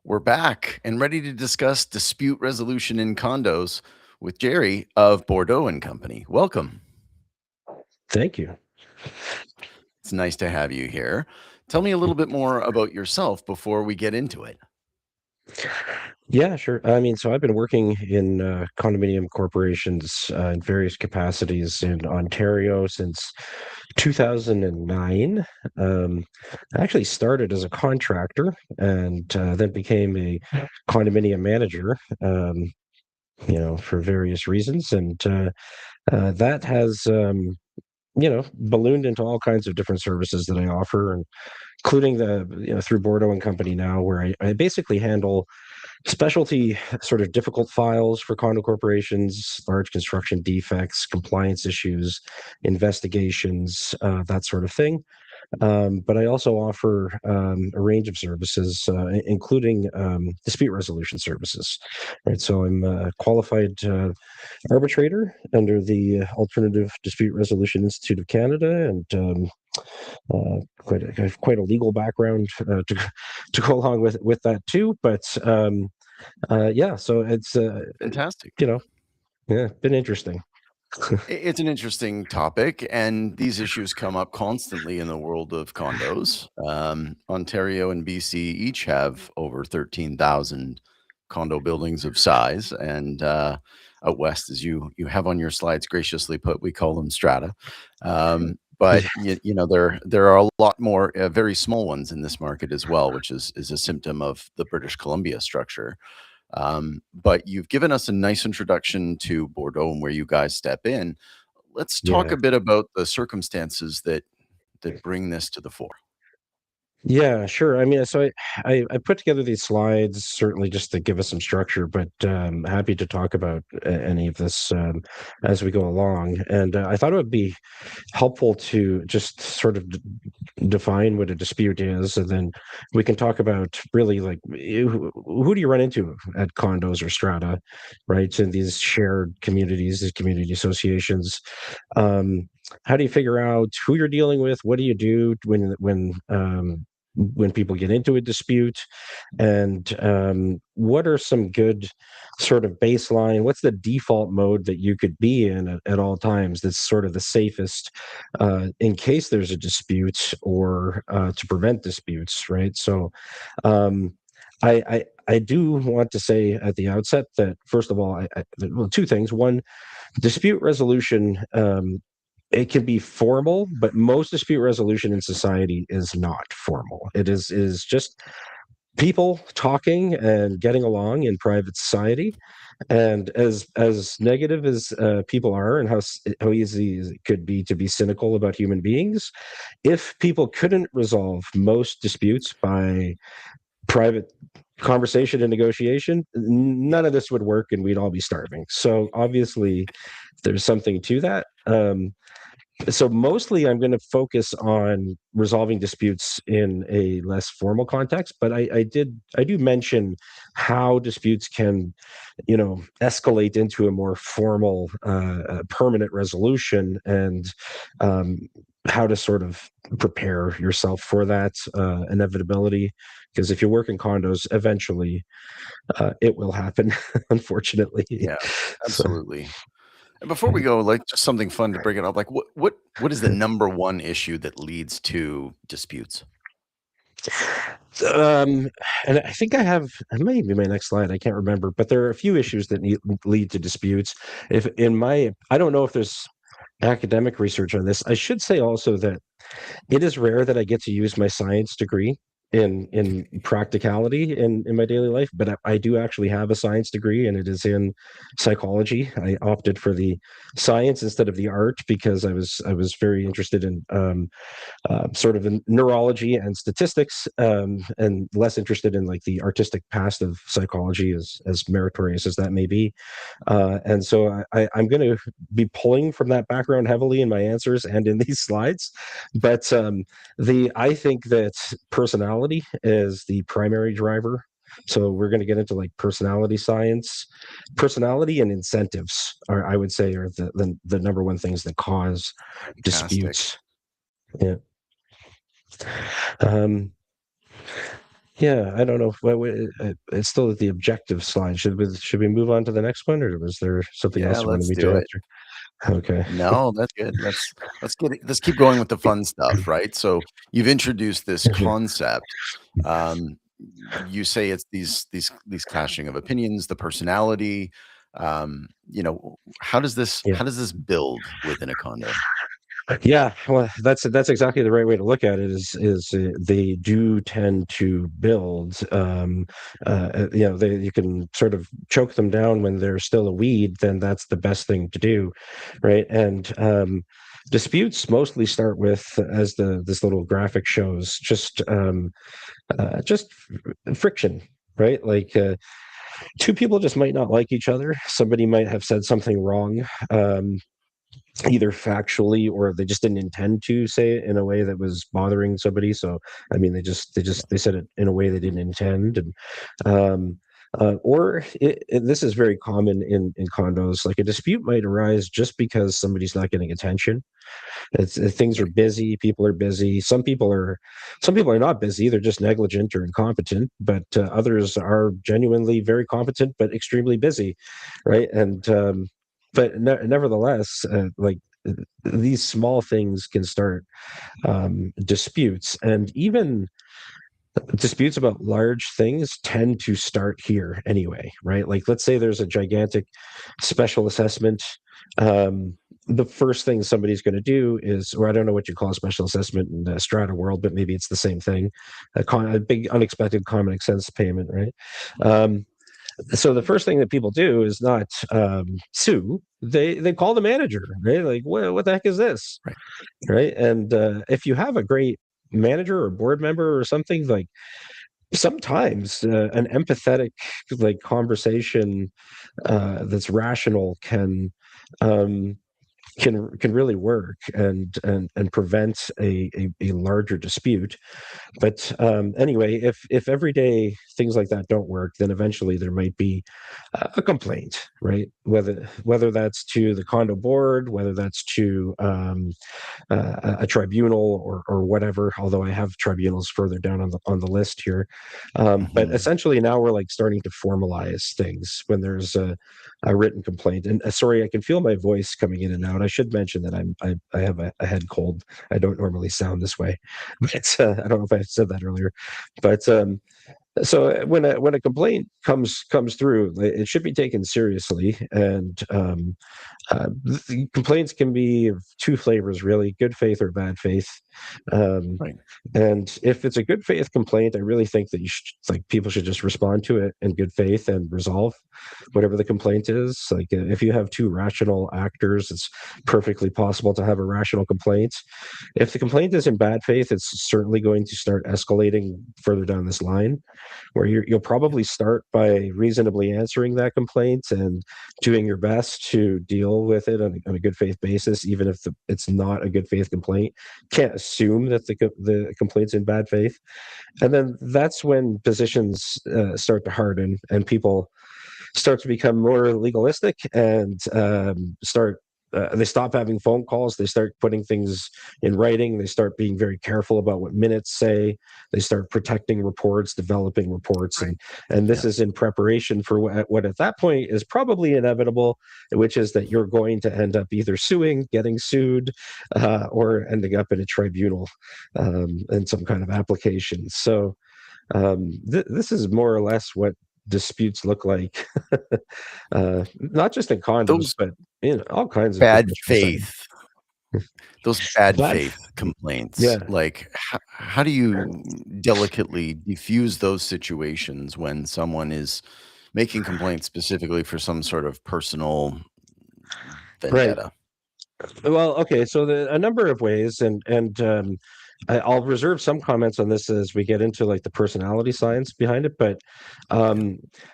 We're back and ready to discuss dispute resolution in condos with Gerry of Bourdeau and Company. Welcome. Thank you. It's nice to have you here. Tell me a little bit more about yourself before we get into it. Yeah, sure. I mean, so I've been working in condominium corporations in various capacities in Ontario since 2009. I actually started as a contractor and then became a condominium manager, for various reasons. And that has, ballooned into all kinds of different services that I offer, and including through Bourdeau and Company now, where I basically handle specialty sort of difficult files for condo corporations, large construction defects, compliance issues, investigations, that sort of thing. But I also offer a range of services, including dispute resolution services. Right, so I'm a qualified arbitrator under the Alternative Dispute Resolution Institute of Canada, and I have quite a legal background to go along with that too. But yeah, so it's Fantastic. you know, yeah, been interesting. It's an interesting topic, and these issues come up constantly in the world of condos. Ontario and BC each have over 13,000 condo buildings of size, and out west, as you have on your slides graciously put, we call them strata. But Yeah, there are a lot more very small ones in this market as well, which is a symptom of the British Columbia structure. But you've given us a nice introduction to Bordeaux and where you guys step in. Let's talk yeah. a bit about the circumstances that bring this to the fore. Yeah, sure. I mean, so I put together these slides certainly just to give us some structure, but happy to talk about any of this as we go along. And I thought it would be helpful to just sort of define what a dispute is, and then we can talk about really like who do you run into at condos or strata, right? In these shared communities, these community associations. Um, how do you figure out who you're dealing with? What do you do when people get into a dispute, and what are some good sort of baseline, what's the default mode that you could be in at all times that's sort of the safest in case there's a dispute, or to prevent disputes, right? So um, I do want to say at the outset that, first of all, well, two things. One, dispute resolution, it can be formal, but most dispute resolution in society is not formal. It is just people talking and getting along in private society. And as negative as people are, and how easy it could be to be cynical about human beings, if people couldn't resolve most disputes by private conversation and negotiation, none of this would work and we'd all be starving. So obviously there's something to that. So mostly I'm going to focus on resolving disputes in a less formal context, but I do mention how disputes can, escalate into a more formal, permanent resolution, and um, how to sort of prepare yourself for that inevitability. Because if you work in condos, eventually it will happen, unfortunately. Yeah, So. absolutely. And before we go, like just something fun to bring it up, like what is the number one issue that leads to disputes? Um, and I think it may be my next slide. I can't remember, but there are a few issues that lead to disputes. If in my, I don't know if there's academic research on this. I should say also that it is rare that I get to use my science degree in practicality in my daily life, but I do actually have a science degree, and it is in psychology. I opted for the science instead of the art because I was very interested in sort of in neurology and statistics, and less interested in like the artistic past of psychology, as meritorious as that may be. And so I'm going to be pulling from that background heavily in my answers and in these slides. But the I think that personality is the primary driver. So we're going to get into like personality science. Personality and incentives are, I would say, are the number one things that cause Fantastic. disputes. Yeah. Um, Yeah, I don't know. It's still at the objective slide. Should we move on to the next one, or was there something Yeah, else you wanted let's me do to it. answer? Okay. No, that's good. Let's keep going with the fun stuff, right? So you've introduced this concept. Um, you say it's these clashing of opinions, the personality. Yeah. How does this build within a condo? Yeah, well, that's exactly the right way to look at it. Is they do tend to build. You can sort of choke them down when they're still a weed. Then that's the best thing to do, right? And disputes mostly start with, as the this little graphic shows, just friction, right? Like two people just might not like each other. Somebody might have said something wrong. Either factually, or they just didn't intend to say it in a way that was bothering somebody. So I mean, they said it in a way they didn't intend. And this is very common in condos. Like a dispute might arise just because somebody's not getting attention. Things are Right. busy, people are busy. Some people are not busy, they're just negligent or incompetent, but others are genuinely very competent but extremely busy, right? And nevertheless, these small things can start disputes. And even disputes about large things tend to start here anyway, right? Like, let's say there's a gigantic special assessment. The first thing somebody's going to do is, or I don't know what you call a special assessment in the strata world, but maybe it's the same thing, a big unexpected common sense payment, right? um, so the first thing that people do is not sue. They call the manager, right? Like, what the heck is this, Right. right? And if you have a great manager or board member or something, like, sometimes an empathetic, like, conversation that's rational um, can really work and prevent a larger dispute. But anyway, if everyday things like that don't work, then eventually there might be a complaint, right? Whether that's to the condo board, whether that's to a tribunal, or whatever. Although I have tribunals further down on the list here, but Mhm. essentially now we're like starting to formalize things when there's a written complaint. And sorry, I can feel my voice coming in and out. I should mention that I have a head cold. I don't normally sound this way, but I don't know if I said that earlier. But so when a complaint comes through, it should be taken seriously. And complaints can be of two flavors, really: good faith or bad faith. Um, Right. and if it's a good faith complaint, I really think that people should just respond to it in good faith and resolve whatever the complaint is. Like, if you have two rational actors, it's perfectly possible to have a rational complaint. If the complaint is in bad faith, it's certainly going to start escalating further down this line, where you'll probably start by reasonably answering that complaint and doing your best to deal with it on a good faith basis, even if it's not a good faith complaint. Can't assume that the complaint's in bad faith. And then that's when positions start to harden, and people start to become more legalistic, and they stop having phone calls. They start putting things in writing. They start being very careful about what minutes say. They start protecting reports, developing reports, Right. and this Yeah. is in preparation for what at that point is probably inevitable, which is that you're going to end up either suing, getting sued, or ending up in a tribunal in some kind of application. So this is more or less what disputes look like, not just in condos, Those but in all kinds of bad professional settings. faith those bad But faith complaints, yeah, like, how do you delicately diffuse those situations when someone is making complaints specifically for some sort of personal right. vendetta? Well, okay. So a number of ways, and I'll reserve some comments on this as we get into like the personality science behind it. But Yeah.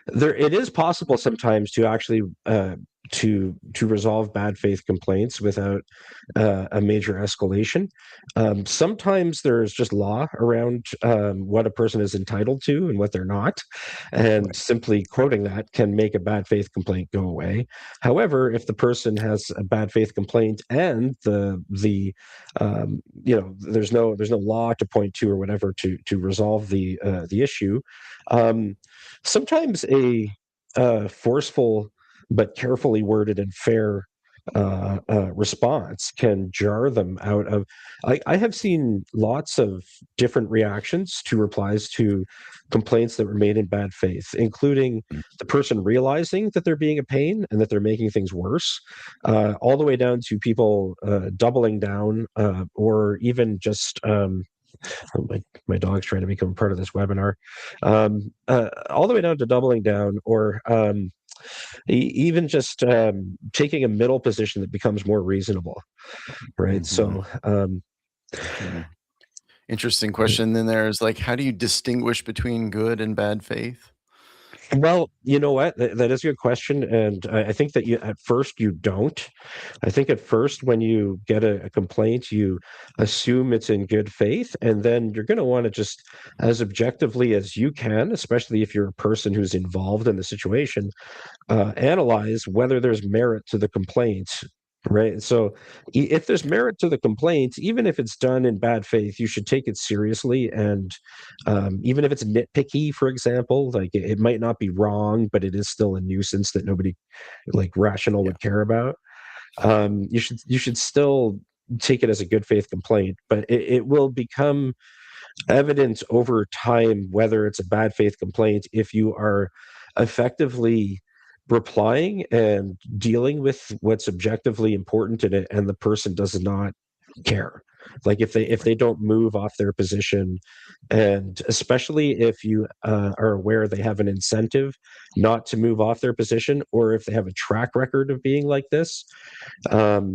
there, it is possible sometimes to actually to resolve bad faith complaints without a major escalation. Sometimes there's just law around what a person is entitled to and what they're not, and Right. simply quoting that can make a bad faith complaint go away. However, if the person has a bad faith complaint and there's no law to point to or whatever to resolve the issue, um, sometimes a forceful but carefully worded and fair response can jar them out of. I have seen lots of different reactions to replies to complaints that were made in bad faith, including Mm. the person realizing that they're being a pain and that they're making things worse, all the way down to people doubling down, or even just my dog's trying to become part of this webinar, all the way down to doubling down, or even just taking a middle position that becomes more reasonable, right? Mhm. So, Mhm. Interesting question then there is, like, how do you distinguish between good and bad faith? well, you know what? That is a good question, and I think that you at first you don't. I think at first when you get a complaint, you assume it's in good faith, and then you're going to want to just, as objectively as you can, especially if you're a person who's involved in the situation, analyze whether there's merit to the complaint, right? So, if there's merit to the complaint, even if it's done in bad faith, you should take it seriously. And even if it's nitpicky, for example, like it might not be wrong, but it is still a nuisance that nobody like rational Yeah. would care about. You should still take it as a good faith complaint, but it will become evident over time whether it's a bad faith complaint if you are effectively replying and dealing with what's objectively important in it and the person does not care, like if they don't move off their position, and especially if you are aware they have an incentive not to move off their position, or if they have a track record of being like this. I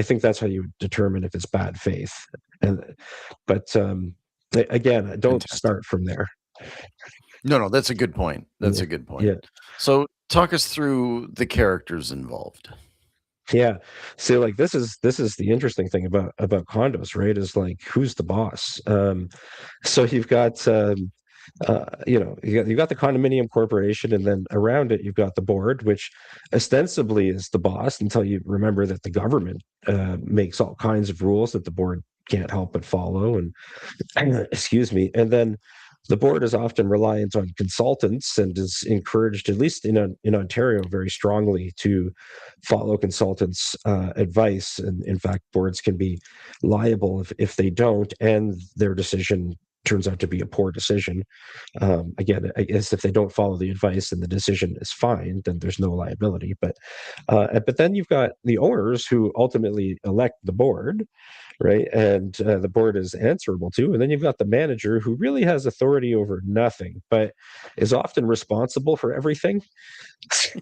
think that's how you determine if it's bad faith. And but again, don't Fantastic. start from there. No, no, that's a good point. That's Yeah, a good point. yeah, So, talk us through the characters involved. yeah. So like this is the interesting thing about condos, right? Is like who's the boss? So you've got you've got the condominium corporation, and then around it you've got the board, which ostensibly is the boss until you remember that the government makes all kinds of rules that the board can't help but follow. And excuse me. And then the board is often reliant on consultants and is encouraged, at least in Ontario, very strongly to follow consultants' advice. And in fact, boards can be liable if they don't, and their decision turns out to be a poor decision. Again, I guess if they don't follow the advice and the decision is fine, then there's no liability. But then you've got the owners who ultimately elect the board, right? And the board is answerable to. And then you've got the manager who really has authority over nothing, but is often responsible for everything.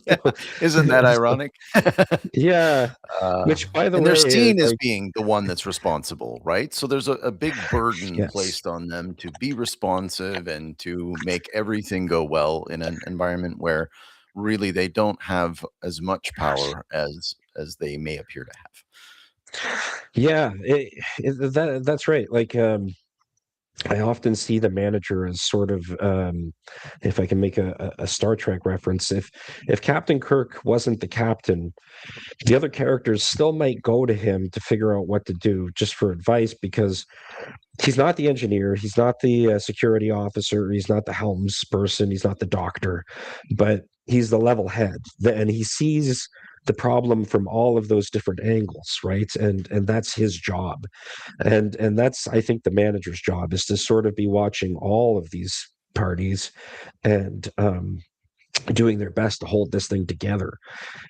Yeah, isn't that So, ironic? yeah, Uh, which by the and they're way is seen as like, being the one that's responsible, right? So there's a big burden yes. placed on them to be responsive and to make everything go well in an environment where really they don't have as much power as they may appear to have. Yeah, that's right. Like, I often see the manager as sort of, if I can make a Star Trek reference, if Captain Kirk wasn't the captain, the other characters still might go to him to figure out what to do just for advice, because he's not the engineer, he's not the security officer, he's not the helms person, he's not the doctor, but he's the level head, and he sees the problem from all of those different angles, right? And that's his job, and that's, I think, the manager's job is to sort of be watching all of these parties and doing their best to hold this thing together.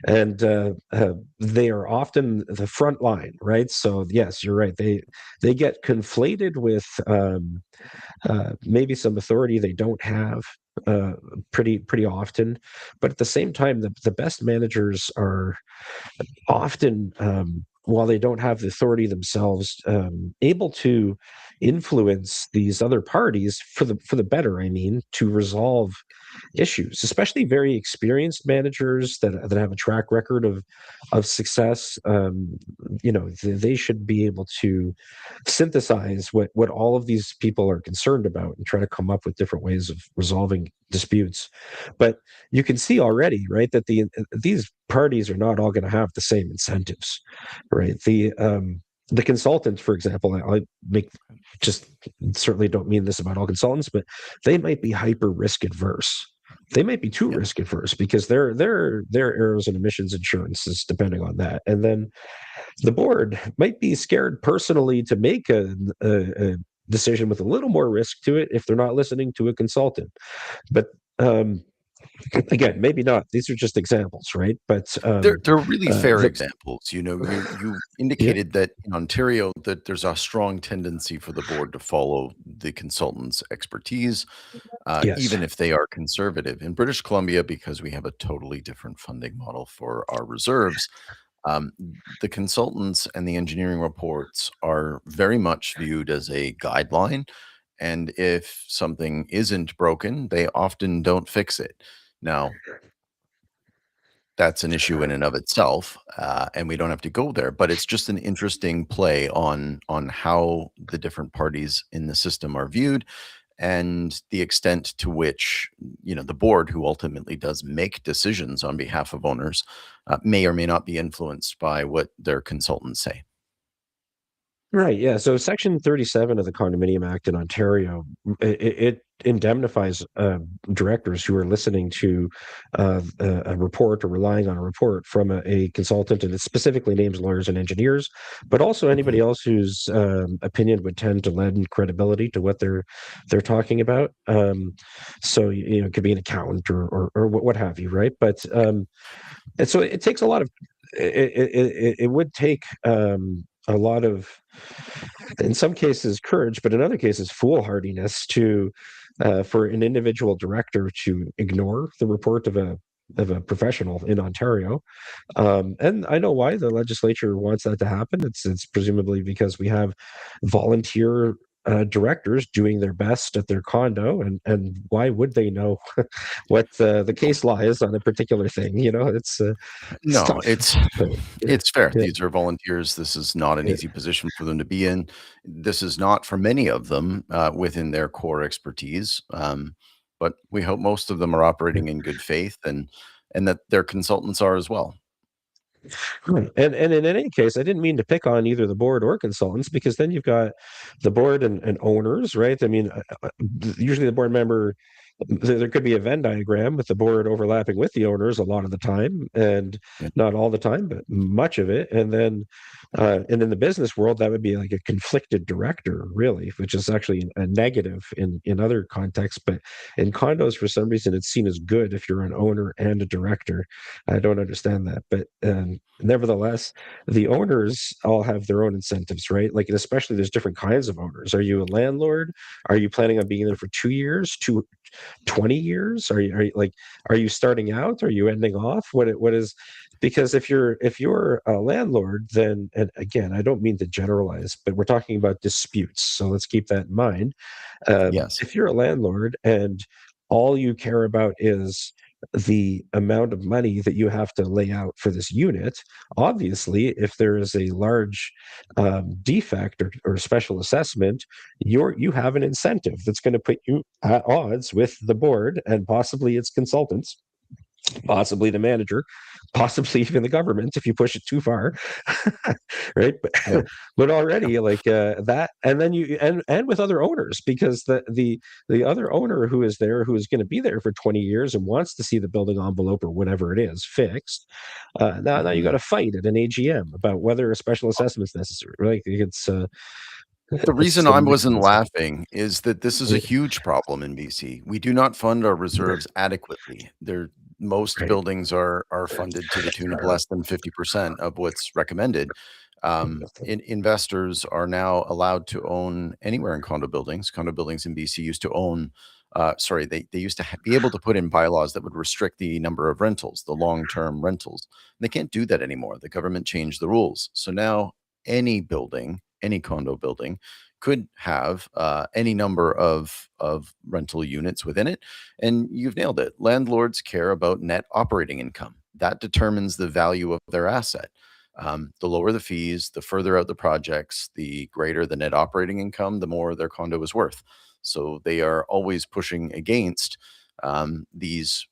And they are often the front line, right? So yes, you're right, they get conflated with maybe some authority they don't have, uh, pretty often. But at the same time, the best managers are often, while they don't have the authority themselves, able to influence these other parties for the better. I mean, to resolve issues, especially very experienced managers that have a track record of success. They should be able to synthesize what all of these people are concerned about and try to come up with different ways of resolving disputes. But you can see already, right, that these parties are not all going to have the same incentives, right? The consultant, for example, I make just certainly don't mean this about all consultants, but they might be hyper risk adverse. They might be too Yeah. risk adverse because their errors and emissions insurance is depending on that. And then the board might be scared personally to make a decision with a little more risk to it if they're not listening to a consultant. But again, maybe not. These are just examples, right? But They're really fair the examples. You yeah, indicated that in Ontario that there's a strong tendency for the board to follow the consultant's expertise, yes, even if they are conservative. In British Columbia, because we have a totally different funding model for our reserves, um, the consultants and the engineering reports are very much viewed as a guideline. And if something isn't broken, they often don't fix it. Now, that's an issue in and of itself, and we don't have to go there. But it's just an interesting play on how the different parties in the system are viewed, and the extent to which the board, who ultimately does make decisions on behalf of owners, may or may not be influenced by what their consultants say. right. Yeah. So Section 37 of the Condominium Act in Ontario, it indemnifies directors who are listening to a report or relying on a report from a consultant, and it specifically names lawyers and engineers, but also anybody Mhm. else whose opinion would tend to lend credibility to what they're talking about. So it could be an accountant or what have you, right? But and so it takes a lot of it would take a lot of, in some cases, courage, but in other cases, foolhardiness to for an individual director to ignore the report of a professional in Ontario. And I know why the legislature wants that to happen. It's presumably because we have volunteer directors doing their best at their condo, and why would they know what the case law is on a particular thing? It's No, tough. But, yeah, it's fair. yeah, These are volunteers. This is not an yeah, easy position for them to be in. This is not for many of them within their core expertise. But we hope most of them are yeah. operating in good faith, and that their consultants are as well. Right. And in any case, I didn't mean to pick on either the board or consultants, because then you've got the board and owners, right? I mean, usually the board member, there could be a Venn diagram with the board overlapping with the owners a lot of the time, and Yeah. not all the time, but much of it. And in the business world, that would be like a conflicted director, really, which is actually a negative in other contexts. But in condos, for some reason, it's seen as good if you're an owner and a director. I don't understand that, but nevertheless, the owners all have their own incentives, right? Like, and especially there's different kinds of owners. Are you a landlord? Are you planning on being there for 2 years, 20 years? Are you starting out? Are you ending off? What is, because if you're a landlord, then, and again, I don't mean to generalize, but we're talking about disputes, so let's keep that in mind. Yes. If you're a landlord and all you care about is the amount of money that you have to lay out for this unit, obviously, if there is a large defect or special assessment, you have an incentive that's going to put you at odds with the board and possibly its consultants, possibly the manager, possibly even the government if you push it too far. Right, Yeah. but Yeah. already, like, that, and then you and with other owners, because the other owner who is there, who is going to be there for 20 years and wants to see the building envelope or whatever it is fixed, now you got Mhm. to fight at an AGM about whether a special assessment is necessary, right? The It's reason I wasn't laughing is that this is a yeah, huge problem in BC. We do not fund our reserves adequately. Most right. buildings are funded to the tune of less than 50% of what's recommended. Investors are now allowed to own anywhere in condo buildings. Condo buildings in BC used to own, sorry, they used to be able to put in bylaws that would restrict the number of rentals, the long-term rentals. They can't do that anymore. The government changed the rules. So now any building, any condo building, could have any number of rental units within it. And you've nailed it. Landlords care about net operating income. That determines the value of their asset. The lower the fees, the further out the projects, the greater the net operating income, the more their condo is worth. So they are always pushing against these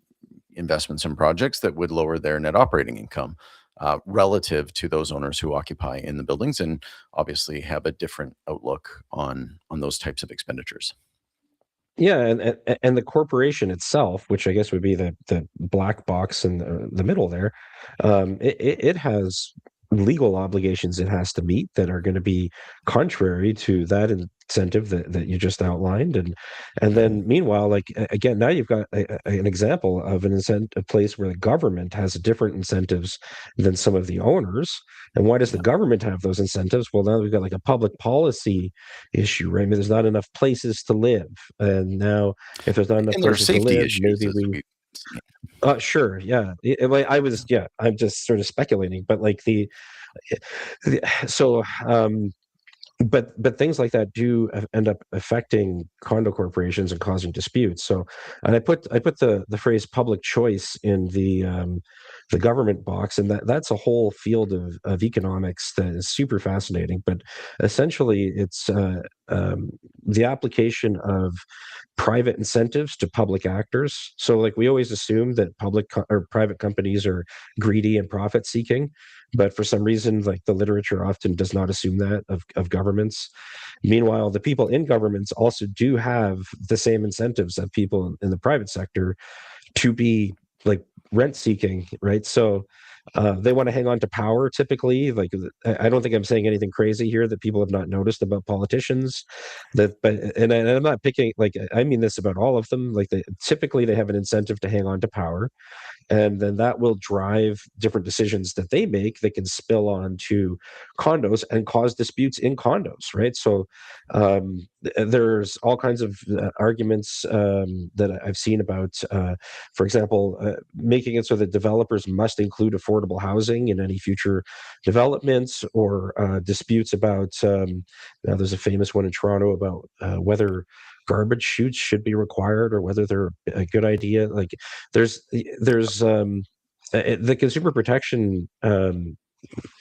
investments in projects that would lower their net operating income relative to those owners who occupy in the buildings, and obviously have a different outlook on those types of expenditures. Yeah, and the corporation itself, which I guess would be the black box in the middle there, it has legal obligations it has to meet that are going to be contrary to that incentive that you just outlined, and Mhm. then meanwhile, like again, now you've got an example of an incentive, a place where the government has different incentives than some of the owners. And why does the Yeah. government have those incentives? Well, now we've got like a public policy issue, right? I mean, there's not enough places to live. And now, if there's not enough And there are places to safety live, issues maybe as we, we've seen. sure, yeah. Like I was, yeah, I'm just sort of speculating, but like so, but things like that do end up affecting condo corporations and causing disputes. So, and I put the phrase public choice in the government box, and that's a whole field of economics that is super fascinating. But essentially, it's the application of private incentives to public actors. So, like we always assume that or private companies are greedy and profit seeking, but for some reason, like the literature often does not assume that of governments. Meanwhile, the people in governments also do have the same incentives that people in the private sector to be like rent seeking, right? So they want to hang on to power typically. Like I don't think I'm saying anything crazy here that people have not noticed about politicians. And I'm not picking, like I mean this about all of them. Like typically they have an incentive to hang on to power, and then that will drive different decisions that they make that can spill on to condos and cause disputes in condos, right? So there's all kinds of arguments that I've seen about, for example, making it so that developers must include affordable housing in any future developments, or disputes about, now there's a famous one in Toronto about whether garbage chutes should be required or whether they're a good idea. Like there's the consumer protection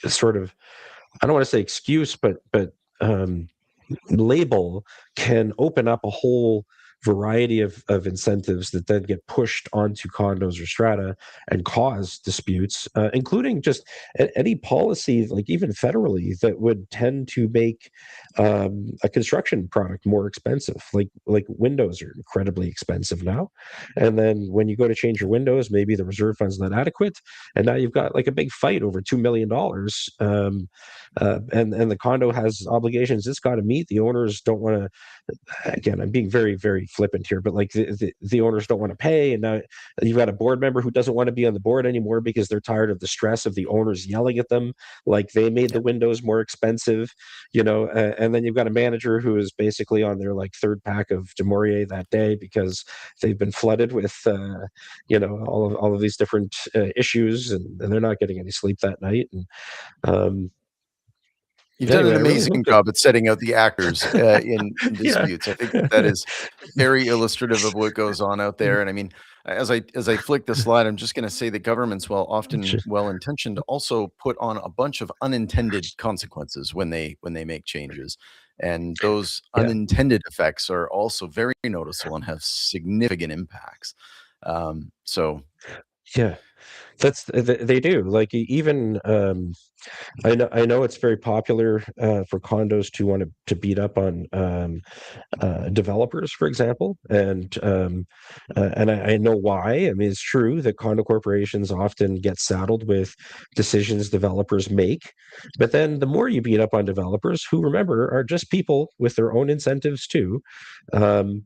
sort of, I don't want to say excuse, but um, label can open up a whole variety of incentives that then get pushed onto condos or strata and cause disputes, including just any policy, like even federally, that would tend to make a construction product more expensive. Like windows are incredibly expensive now, and then when you go to change your windows, maybe the reserve fund's not adequate, and now you've got like a big fight over $2 million. And the condo has obligations it's got to meet. The owners don't want to. Again, I'm being very very flippant here, but like the owners don't want to pay, and now you've got a board member who doesn't want to be on the board anymore because they're tired of the stress of the owners yelling at them, like they made the Yeah. windows more expensive, and then you've got a manager who is basically on their like third pack of De Maurier that day because they've been flooded with all of these different issues, and they're not getting any sleep that night. And um, You've done anyway, an I really hope amazing that. job at setting out the actors in Yeah. disputes. I think that is very illustrative of what goes on out there. And I mean, as I flick the slide, I'm just going to say that governments, while often well intentioned, also put on a bunch of unintended consequences when they make changes, and those Yeah. unintended effects are also very noticeable and have significant impacts. So Yeah. They do. Like even I know it's very popular for condos to want to beat up on developers, for example, and I know why. I mean, it's true that condo corporations often get saddled with decisions developers make, but then the more you beat up on developers, who remember are just people with their own incentives too, um,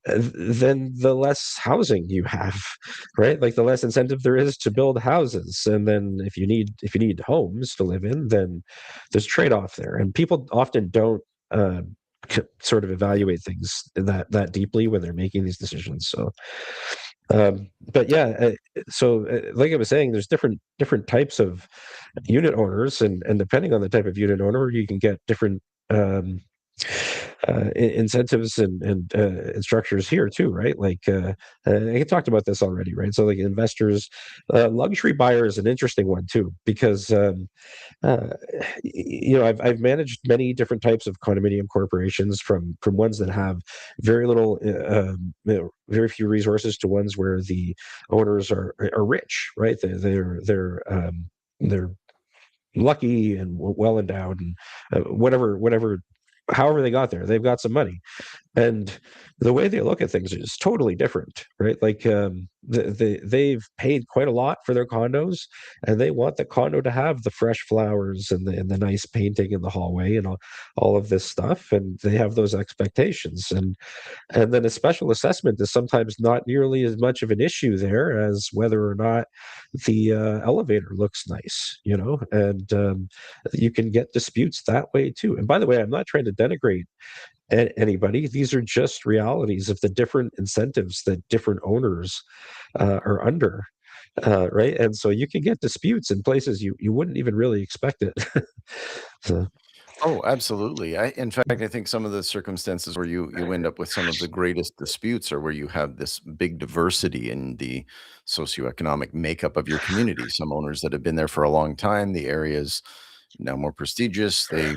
then the less housing you have, right? Like the less incentive there is to build houses, and then if you need homes to live in, then there's trade-off there, and people often don't uh, sort of evaluate things that deeply when they're making these decisions. So, but yeah, like I was saying, there's different types of unit owners, and depending on the type of unit owner, you can get different. Um, incentives and structures here too, right? Like I talked about this already, right? So like investors, luxury buyer is an interesting one too, because uh, I've managed many different types of condominium corporations, from ones that have very little, very few resources, to ones where the owners are rich, right? They're lucky and well endowed, and whatever, however they got there, they've got some money, and the way they look at things is totally different, right? Like they've paid quite a lot for their condos, and they want the condo to have the fresh flowers and the nice painting in the hallway and all of this stuff, and they have those expectations, and then a special assessment is sometimes not nearly as much of an issue there as whether or not the elevator looks nice, and you can get disputes that way too. And by the way, I'm not trying to denigrate anybody. These are just realities of the different incentives that different owners are under, right? And so you can get disputes in places you wouldn't even really expect it. So, Oh, absolutely. In fact, I think some of the circumstances where you end up with some of the greatest disputes are where you have this big diversity in the socioeconomic makeup of your community. Some owners that have been there for a long time, the area's now more prestigious. They,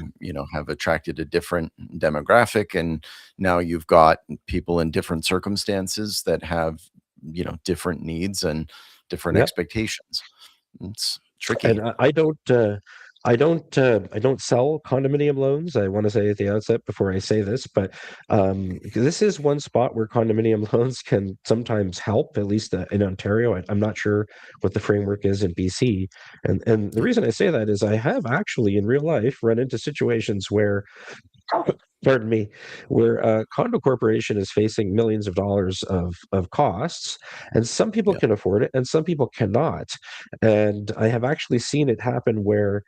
have attracted a different demographic, and now you've got people in different circumstances that have, different needs and different yep. expectations. It's tricky. And I don't sell condominium loans. I want to say at the outset before I say this, but this is one spot where condominium loans can sometimes help, at least in Ontario. I'm not sure what the framework is in BC, and the reason I say that is I have actually in real life run into situations where, pardon me, where a condo corporation is facing millions of dollars of costs, and some people Yeah. can afford it and some people cannot. And I have actually seen it happen where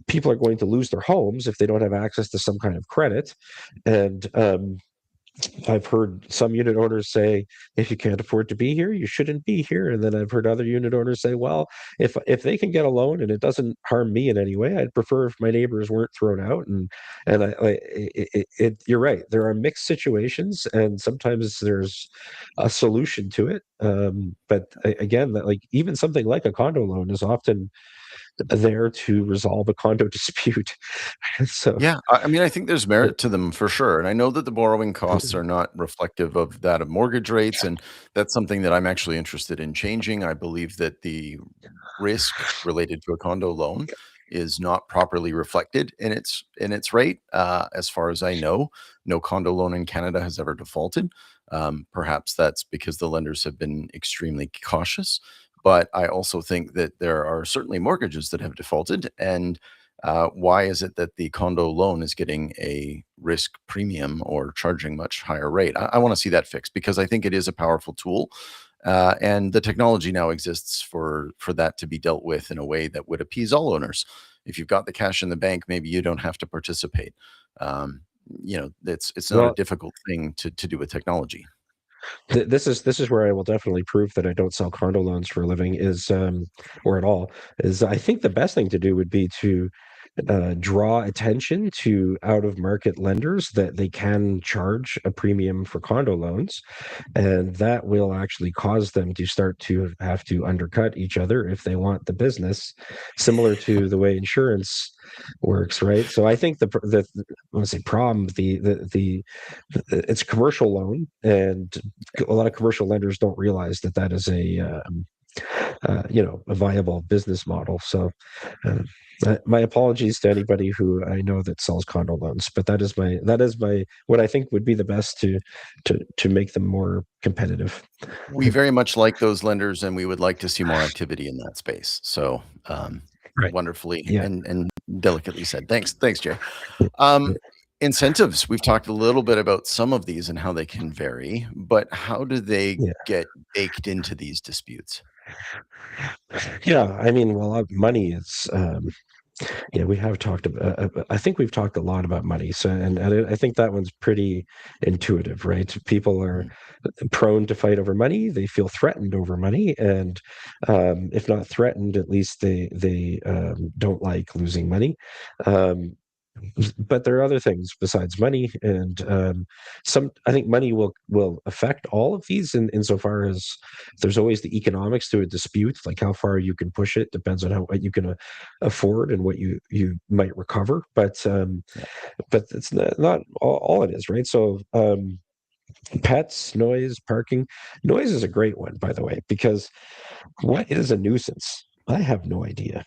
people are going to lose their homes if they don't have access to some kind of credit. And I've heard some unit owners say, if you can't afford to be here, you shouldn't be here. And then I've heard other unit owners say, well, if they can get a loan and it doesn't harm me in any way, I'd prefer if my neighbors weren't thrown out. You're right. There are mixed situations, and sometimes there's a solution to it. But again, that like even something like a condo loan is often there to resolve a condo dispute. So Yeah, I mean, I think there's merit to them for sure, and I know that the borrowing costs are not reflective of that of mortgage rates, and that's something that I'm actually interested in changing. I believe that the risk related to a condo loan is not properly reflected in its rate. As far as I know, no condo loan in Canada has ever defaulted. Perhaps that's because the lenders have been extremely cautious, but I also think that there are certainly mortgages that have defaulted, and why is it that the condo loan is getting a risk premium or charging much higher rate? I want to see that fixed because I think it is a powerful tool, and the technology now exists for that to be dealt with in a way that would appease all owners. If you've got the cash in the bank, maybe you don't have to participate. It's not a well, difficult thing to do with technology. this is where I will definitely prove that I don't sell condo loans for a living, is or at all, is I think the best thing to do would be to draw attention to out of market lenders that they can charge a premium for condo loans, and that will actually cause them to start to have to undercut each other if they want the business, similar to the way insurance works, right? So I think I want to say problem, the it's a commercial loan, and a lot of commercial lenders don't realize that that is a viable business model. So uh, my apologies to anybody who I know that sells condo loans, but that is my what I think would be the best to make them more competitive. We very much like those lenders, and we would like to see more activity in that space. So, Right. wonderfully Yeah. and delicately said. Thanks, Jay. Um, Incentives. We've talked a little bit about some of these and how they can vary, but how do they Yeah. get baked into these disputes? Yeah. I mean, well, money is, yeah, we have talked about, I think we've talked a lot about money. So, and I think that one's pretty intuitive, right? People are Mhm. prone to fight over money. They feel threatened over money, and if not threatened, at least they don't like losing money. Um, but there are other things besides money, and some I think money will affect all of these in insofar as there's always the economics to a dispute, like how far you can push it depends on how what you can afford and what you might recover. Yeah. But it's not all it is, right? So pets, noise, parking. Noise is a great one, by the way, because what is a nuisance? I have no idea.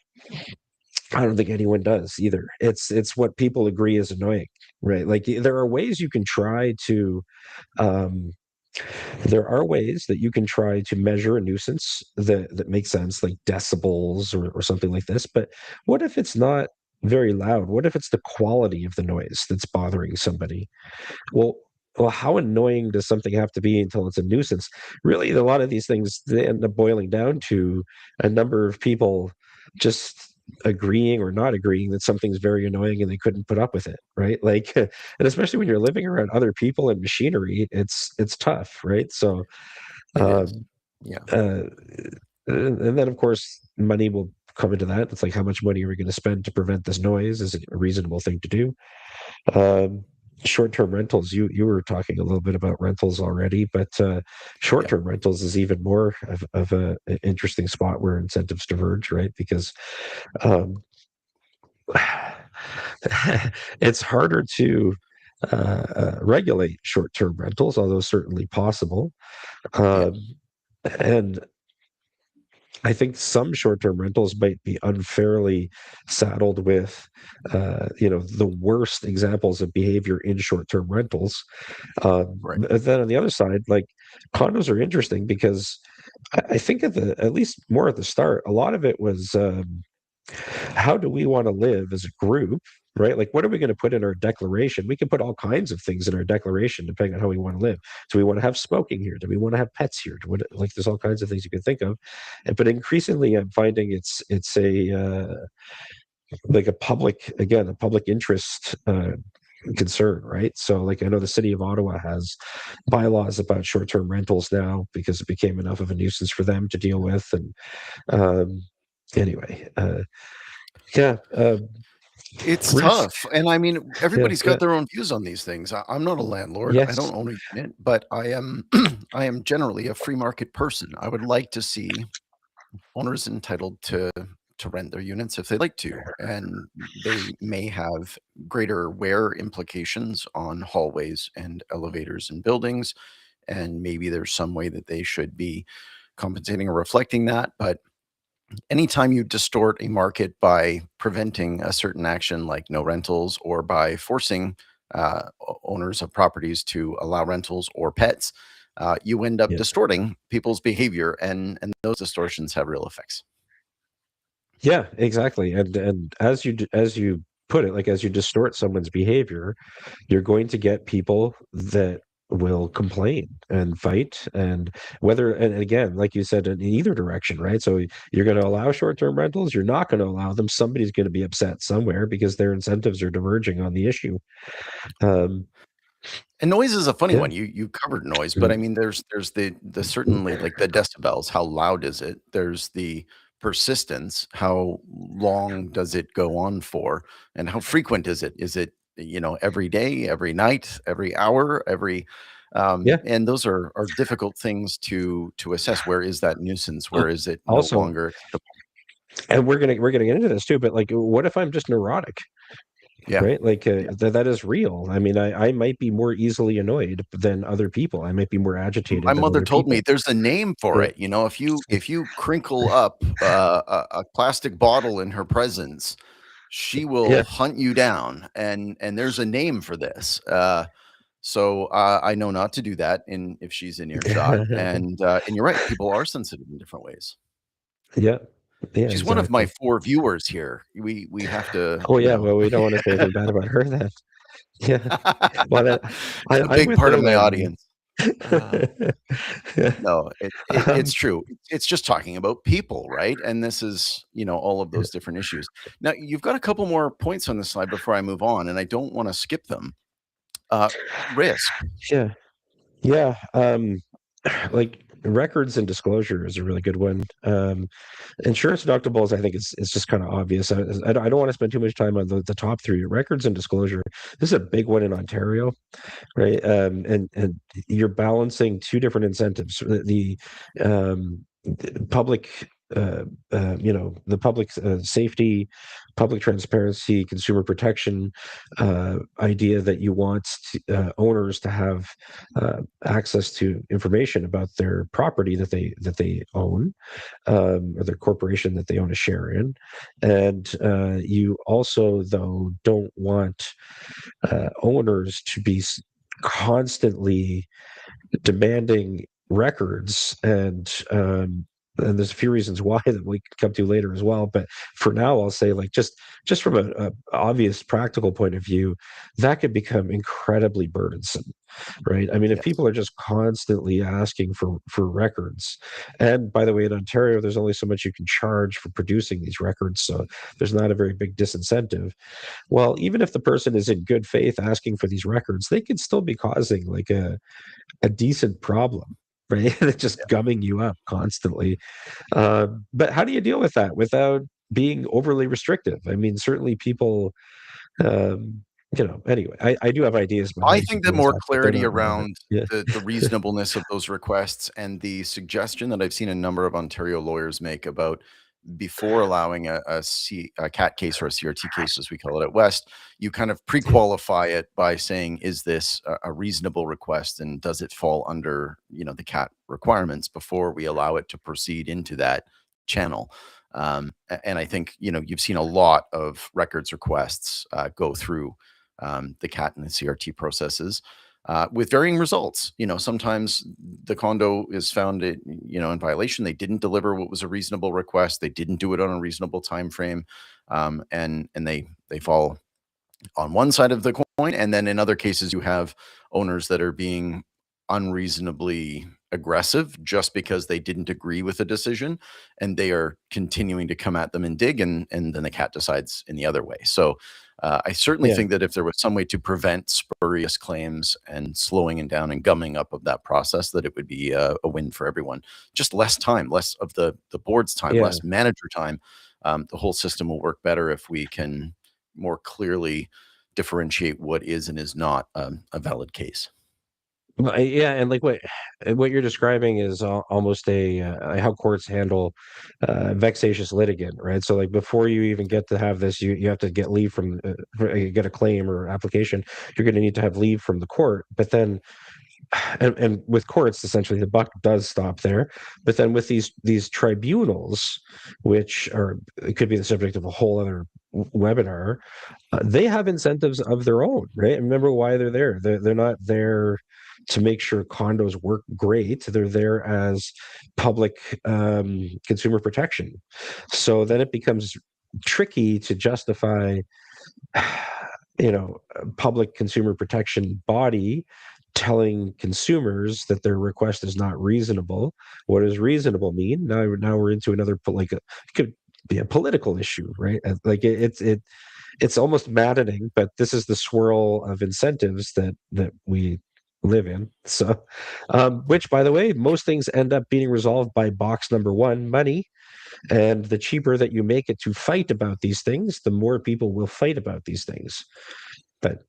I don't think anyone does either. It's what people agree is annoying, right? Like there are ways you can try to um, there are ways that you can try to measure a nuisance that makes sense, like decibels or something like this. But what if it's not very loud? What if it's the quality of the noise that's bothering somebody? Well, well, how annoying does something have to be until it's a nuisance? Really, a lot of these things they end up boiling down to a number of people just agreeing or not agreeing that something's very annoying and they couldn't put up with it, right? Like, and especially when you're living around other people and machinery, it's tough, right? So, It is. um, Yeah. uh, and then of course money will come into that. It's like how much money are we going to spend to prevent this noise? Is it a reasonable thing to do? Um, Short-term rentals. You were talking a little bit about rentals already, but Yeah. short-term rentals is even more of an interesting spot where incentives diverge, right? Because um, it's harder to regulate short-term rentals, although certainly possible. Yeah. Um, and I think some short-term rentals might be unfairly saddled with, the worst examples of behavior in short-term rentals. Right. But then on the other side, like condos are interesting because I think at least more at the start, a lot of it was how do we want to live as a group, right? Like, what are we going to put in our declaration? We can put all kinds of things in our declaration depending on how we want to live. Do we want to have smoking here? Do we want to have pets here? Like, there's all kinds of things you can think of. But increasingly, I'm finding it's a like a public interest concern, right? So, like, I know the city of Ottawa has bylaws about short-term rentals now because it became enough of a nuisance for them to deal with. And um, anyway, yeah, It's risk. tough, and I mean, Yeah, everybody's yeah, got their own views on these things. I'm not a landlord, I yes, don't own a unit, but I am I am generally a free market person. I would like to see owners entitled to rent their units if they like to, and they may have greater wear implications on hallways and elevators and buildings, and maybe there's some way that they should be compensating or reflecting that, but anytime you distort a market by preventing a certain action like no rentals or by forcing owners of properties to allow rentals or pets, you end up yeah, distorting people's behavior, and those distortions have real effects. yeah, exactly. And as you put it, like as you distort someone's behavior, you're going to get people that will complain and fight, and whether and again, like you said, in either direction, right? So you're going to allow short-term rentals, you're not going to allow them. Somebody's going to be upset somewhere because their incentives are diverging on the issue. Um, And noise is a funny yeah. one. You covered noise, but I Mm. mean, there's the certainly like the decibels. How loud is it? There's the persistence. How long does it go on for? And how frequent is it? Is it, every day, every night, every hour, every Yeah. and those are difficult things to assess. Where is that nuisance? Where Oh, is it no also, longer acceptable? and we're gonna get into this too, but like, what if I'm just neurotic? Yeah. Right? Like Yeah. that is real. I mean, I might be more easily annoyed than other people. I might be more My agitated than mother other told me people. there's a name for Yeah, it. If you crinkle up a plastic bottle in her presence, she will yeah, hunt you down, and there's a name for this. So I know not to do that in if she's in earshot. And you're right, people are sensitive in different ways. yeah, yeah, She's one of my exactly. 4 viewers here. We have to, Oh yeah, well, we don't want to say anything bad about her then. Yeah, well, a I'm big with part of her my then. audience. Uh No, it's um, true. It's just talking about people, right? And this is, all of those different issues. Now, you've got a couple more points on this slide before I move on, and I don't wanna skip them. Uh, Risk. yeah, yeah. Like records and disclosure is a really good one. Insurance deductibles, I think, is just kind of obvious. I don't want to spend too much time on the top three. Records and disclosure. This is a big one in Ontario, right? And you're balancing two different incentives: the public, the public safety, public transparency, consumer protection idea that you want owners to have access to information about their property that they own, or their corporation that they own a share in, and you also though don't want owners to be constantly demanding records, and there's a few reasons why that we could come to later as well. But for now, I'll say, like, just from a obvious practical point of view, that could become incredibly burdensome, right? I mean, if Yes. people are just constantly asking for records, and by the way, in Ontario, there's only so much you can charge for producing these records, so there's not a very big disincentive. Well, even if the person is in good faith asking for these records, they could still be causing like a decent problem, right? It's just gumming you up constantly. But how do you deal with that without being overly restrictive? I mean, certainly people, anyway, I do have ideas about how I you could think that deal with more that, but they're clarity not relevant. around Yeah. the reasonableness of those requests and the suggestion that I've seen a number of Ontario lawyers make about before allowing a CAT case or a CRT case, as we call it at West, you kind of pre-qualify it by saying, is this a reasonable request and does it fall under, the CAT requirements before we allow it to proceed into that channel? And I think, you've seen a lot of records requests go through the CAT and the CRT processes with varying results. Sometimes the condo is found, in violation. They didn't deliver what was a reasonable request. They didn't do it on a reasonable time frame, and they fall on one side of the coin. And then in other cases, you have owners that are being unreasonably aggressive just because they didn't agree with a decision, and they are continuing to come at them and dig, and then the cat decides in the other way. So I certainly Yeah. think that if there was some way to prevent spurious claims and slowing and down and gumming up of that process, that it would be a win for everyone. Just less time, less of the board's time, Yeah. less manager time. The whole system will work better if we can more clearly differentiate what is and is not a valid case. Well, yeah, and like what you're describing is almost how courts handle vexatious litigant, right? So like before you even get to have this, you have to get leave from get a claim or application. You're going to need to have leave from the court, but then and with courts, essentially the buck does stop there. But then with these tribunals, which are it could be the subject of a whole other webinar, they have incentives of their own, right? And remember why they're there. They're not there to make sure condos work great. They're there as public consumer protection. So then it becomes tricky to justify, a public consumer protection body telling consumers that their request is not reasonable. What does reasonable mean? Now we're into another it could be a political issue, right? Like it's almost maddening, but this is the swirl of incentives that we live in. So, which, by the way, most things end up being resolved by box number one, money. And the cheaper that you make it to fight about these things, the more people will fight about these things. But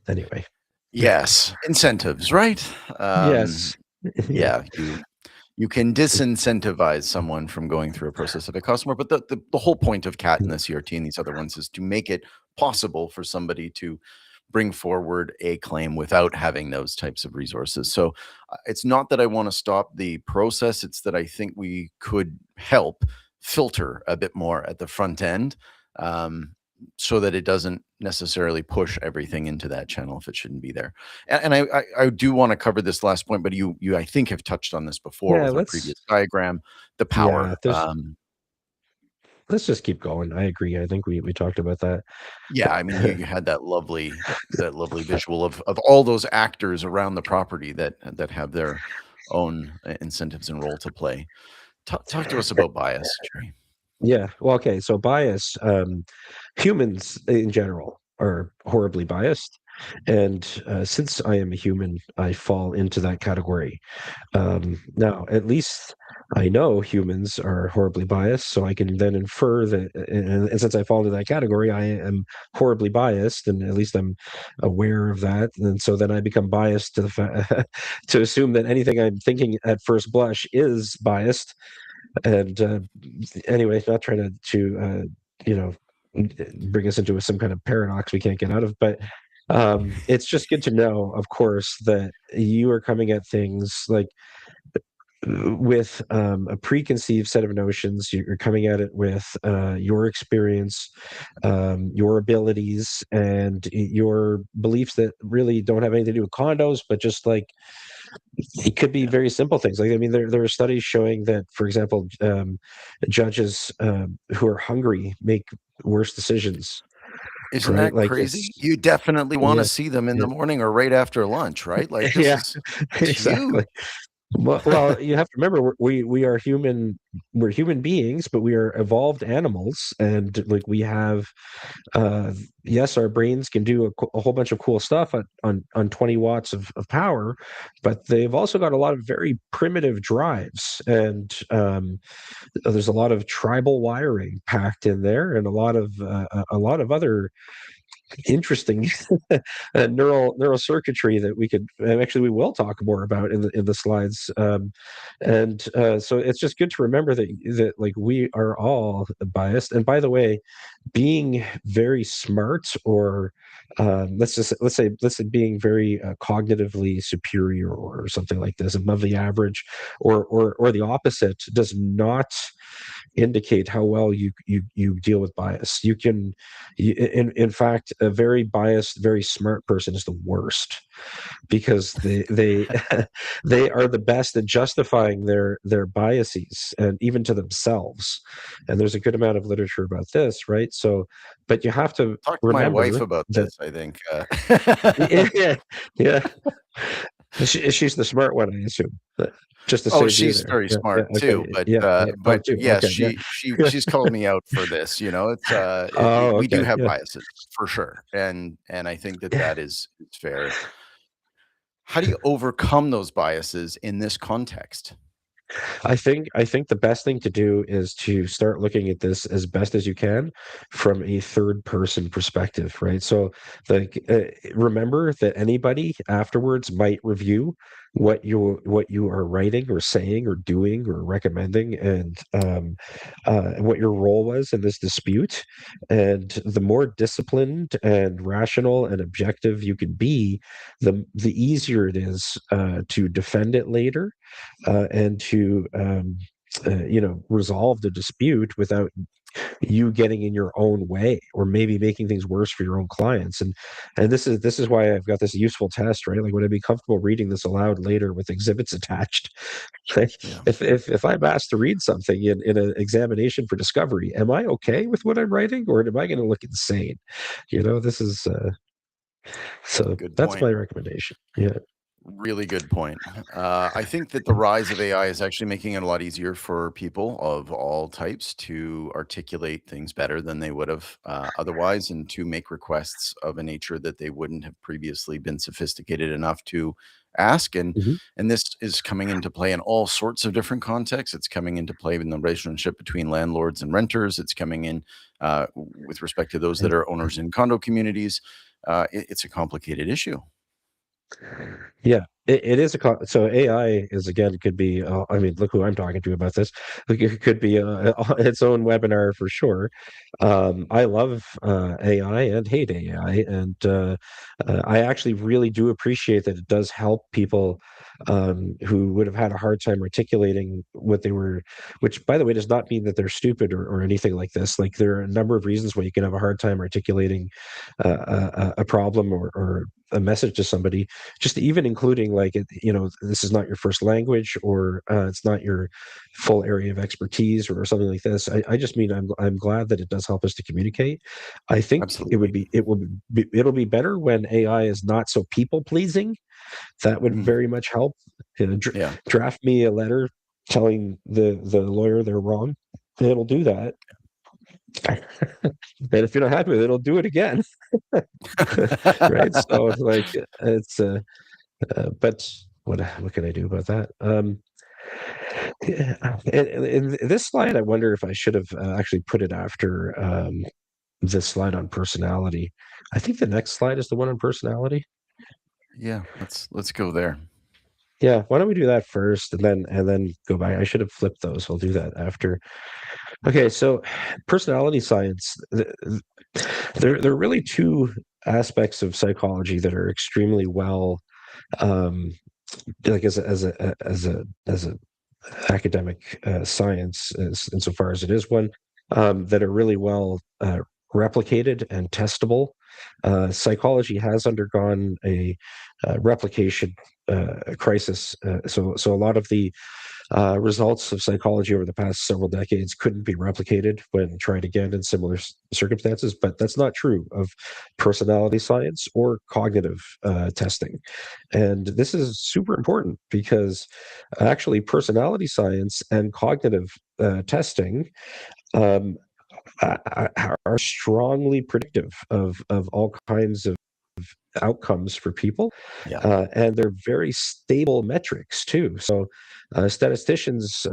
anyway, Yes, incentives, right? Um, yes, yeah, yeah, you can disincentivize someone from going through a process if it costs more, but the whole point of CAT and the CRT and these other ones is to make it possible for somebody to bring forward a claim without having those types of resources. So it's not that I want to stop the process, it's that I think we could help filter a bit more at the front end, so that it doesn't necessarily push everything into that channel if it shouldn't be there. And I do want to cover this last point, but you I think have touched on this before yeah. with our previous diagram, the Yeah. power. Let's just keep going. I agree. I think we talked about that. Yeah, I mean, you had that lovely visual of all those actors around the property that have their own incentives and role to play. Talk to us about bias, Jerry. Yeah. Well, okay. So bias. Humans in general are horribly biased. And since I am a human, I fall into that category. Now, at least I know humans are horribly biased, so I can then infer that, and since I fall into that category, I am horribly biased, and at least I'm aware of that. And so then I become biased to to assume that anything I'm thinking at first blush is biased. And anyway, not trying you know, bring us into some kind of paradox we can't get out of, but it's just good to know, of course, that you are coming at things like with a preconceived set of notions. You're coming at it with your experience, your abilities, and your beliefs that really don't have anything to do with condos, but just like it could be Yeah. very simple things. Like, I mean, there are studies showing that, for example, judges who are hungry make worse decisions, Isn't right? that Like crazy? it's You definitely wanna yeah, see them in yeah, the morning or right after lunch, right? Like, this yeah, is it's huge. exactly. Well, you have to remember we are human. We're human beings, but we are evolved animals, and like we have, uh, yes, our brains can do a whole bunch of cool stuff on 20 watts of power, but they've also got a lot of very primitive drives, and there's a lot of tribal wiring packed in there, and a lot of other interesting neural circuitry that we could, and actually we will talk more about in the slides. And so it's just good to remember that like we are all biased. And by the way, being very smart, or let's say being very cognitively superior or something like this, above the average, or the opposite, does not indicate how well you deal with bias. In fact, a very biased, very smart person is the worst, because they they are the best at justifying their biases, and even to themselves. And there's a good amount of literature about this, right? So, but you have to Talk to my wife remember about that this, I think, yeah, yeah, she's the smart one, I assume. Just to Oh, save you she's there. very Yeah, yeah, smart okay, too, but, yeah, yeah. Oh, too. yes, Okay, yeah. she's called me out for this, you know, it's, Oh, we do okay, have yeah. biases for sure, and I think that that is fair. How do you overcome those biases in this context? I think the best thing to do is to start looking at this as best as you can from a third person perspective, right? So, like, remember that anybody afterwards might review what you are writing or saying or doing or recommending, and what your role was in this dispute. And the more disciplined and rational and objective you can be, the easier it is to defend it later, and to resolve the dispute without you getting in your own way, or maybe making things worse for your own clients. And this is why I've got this useful test, right? Like, would I be comfortable reading this aloud later with exhibits attached? Like, Yeah. if I'm asked to read something in an examination for discovery, am I okay with what I'm writing, or am I going to look insane? This is so Good that's point. my recommendation. Yeah. Really good point. I think that the rise of AI is actually making it a lot easier for people of all types to articulate things better than they would have otherwise, and to make requests of a nature that they wouldn't have previously been sophisticated enough to ask. Mhm. And this is coming into play in all sorts of different contexts. It's coming into play in the relationship between landlords and renters. It's coming in with respect to those that are owners in condo communities. It's a complicated issue. Yeah, it is so AI is, again, it could be, I mean, look who I'm talking to about this. Like, it could be its own webinar for sure. I love AI and hate AI, and I actually really do appreciate that it does help people who would have had a hard time articulating what they were, which, by the way, does not mean that they're stupid or anything like this. Like, there are a number of reasons why you can have a hard time articulating a problem, or a message to somebody, just even including, like, this is not your first language, or it's not your full area of expertise, or something like this. I just mean, I'm glad that it does help us to communicate. I think Absolutely. it'll be better when AI is not so people pleasing. That would Mm, very much help. yeah. Draft me a letter telling the lawyer they're wrong. It'll do that. And if you're not happy with it, it'll do it again. Right? So like it's but what can I do about that? Yeah. In this slide, I wonder if I should have actually put it after this slide on personality. I think the next slide is the one on personality. Yeah, let's go there. Yeah, why don't we do that first and then go back? I should have flipped those. I'll do that after. Okay, so personality science. There are really two aspects of psychology that are extremely well, um, like as a academic science, insofar as it is one, that are really well replicated and testable. Psychology has undergone a replication crisis. So a lot of the results of psychology over the past several decades couldn't be replicated when tried again in similar circumstances, but that's not true of personality science or cognitive testing. And this is super important because actually personality science and cognitive testing um, are strongly predictive of all kinds of outcomes for people, Yeah. and they're very stable metrics too. So, statisticians,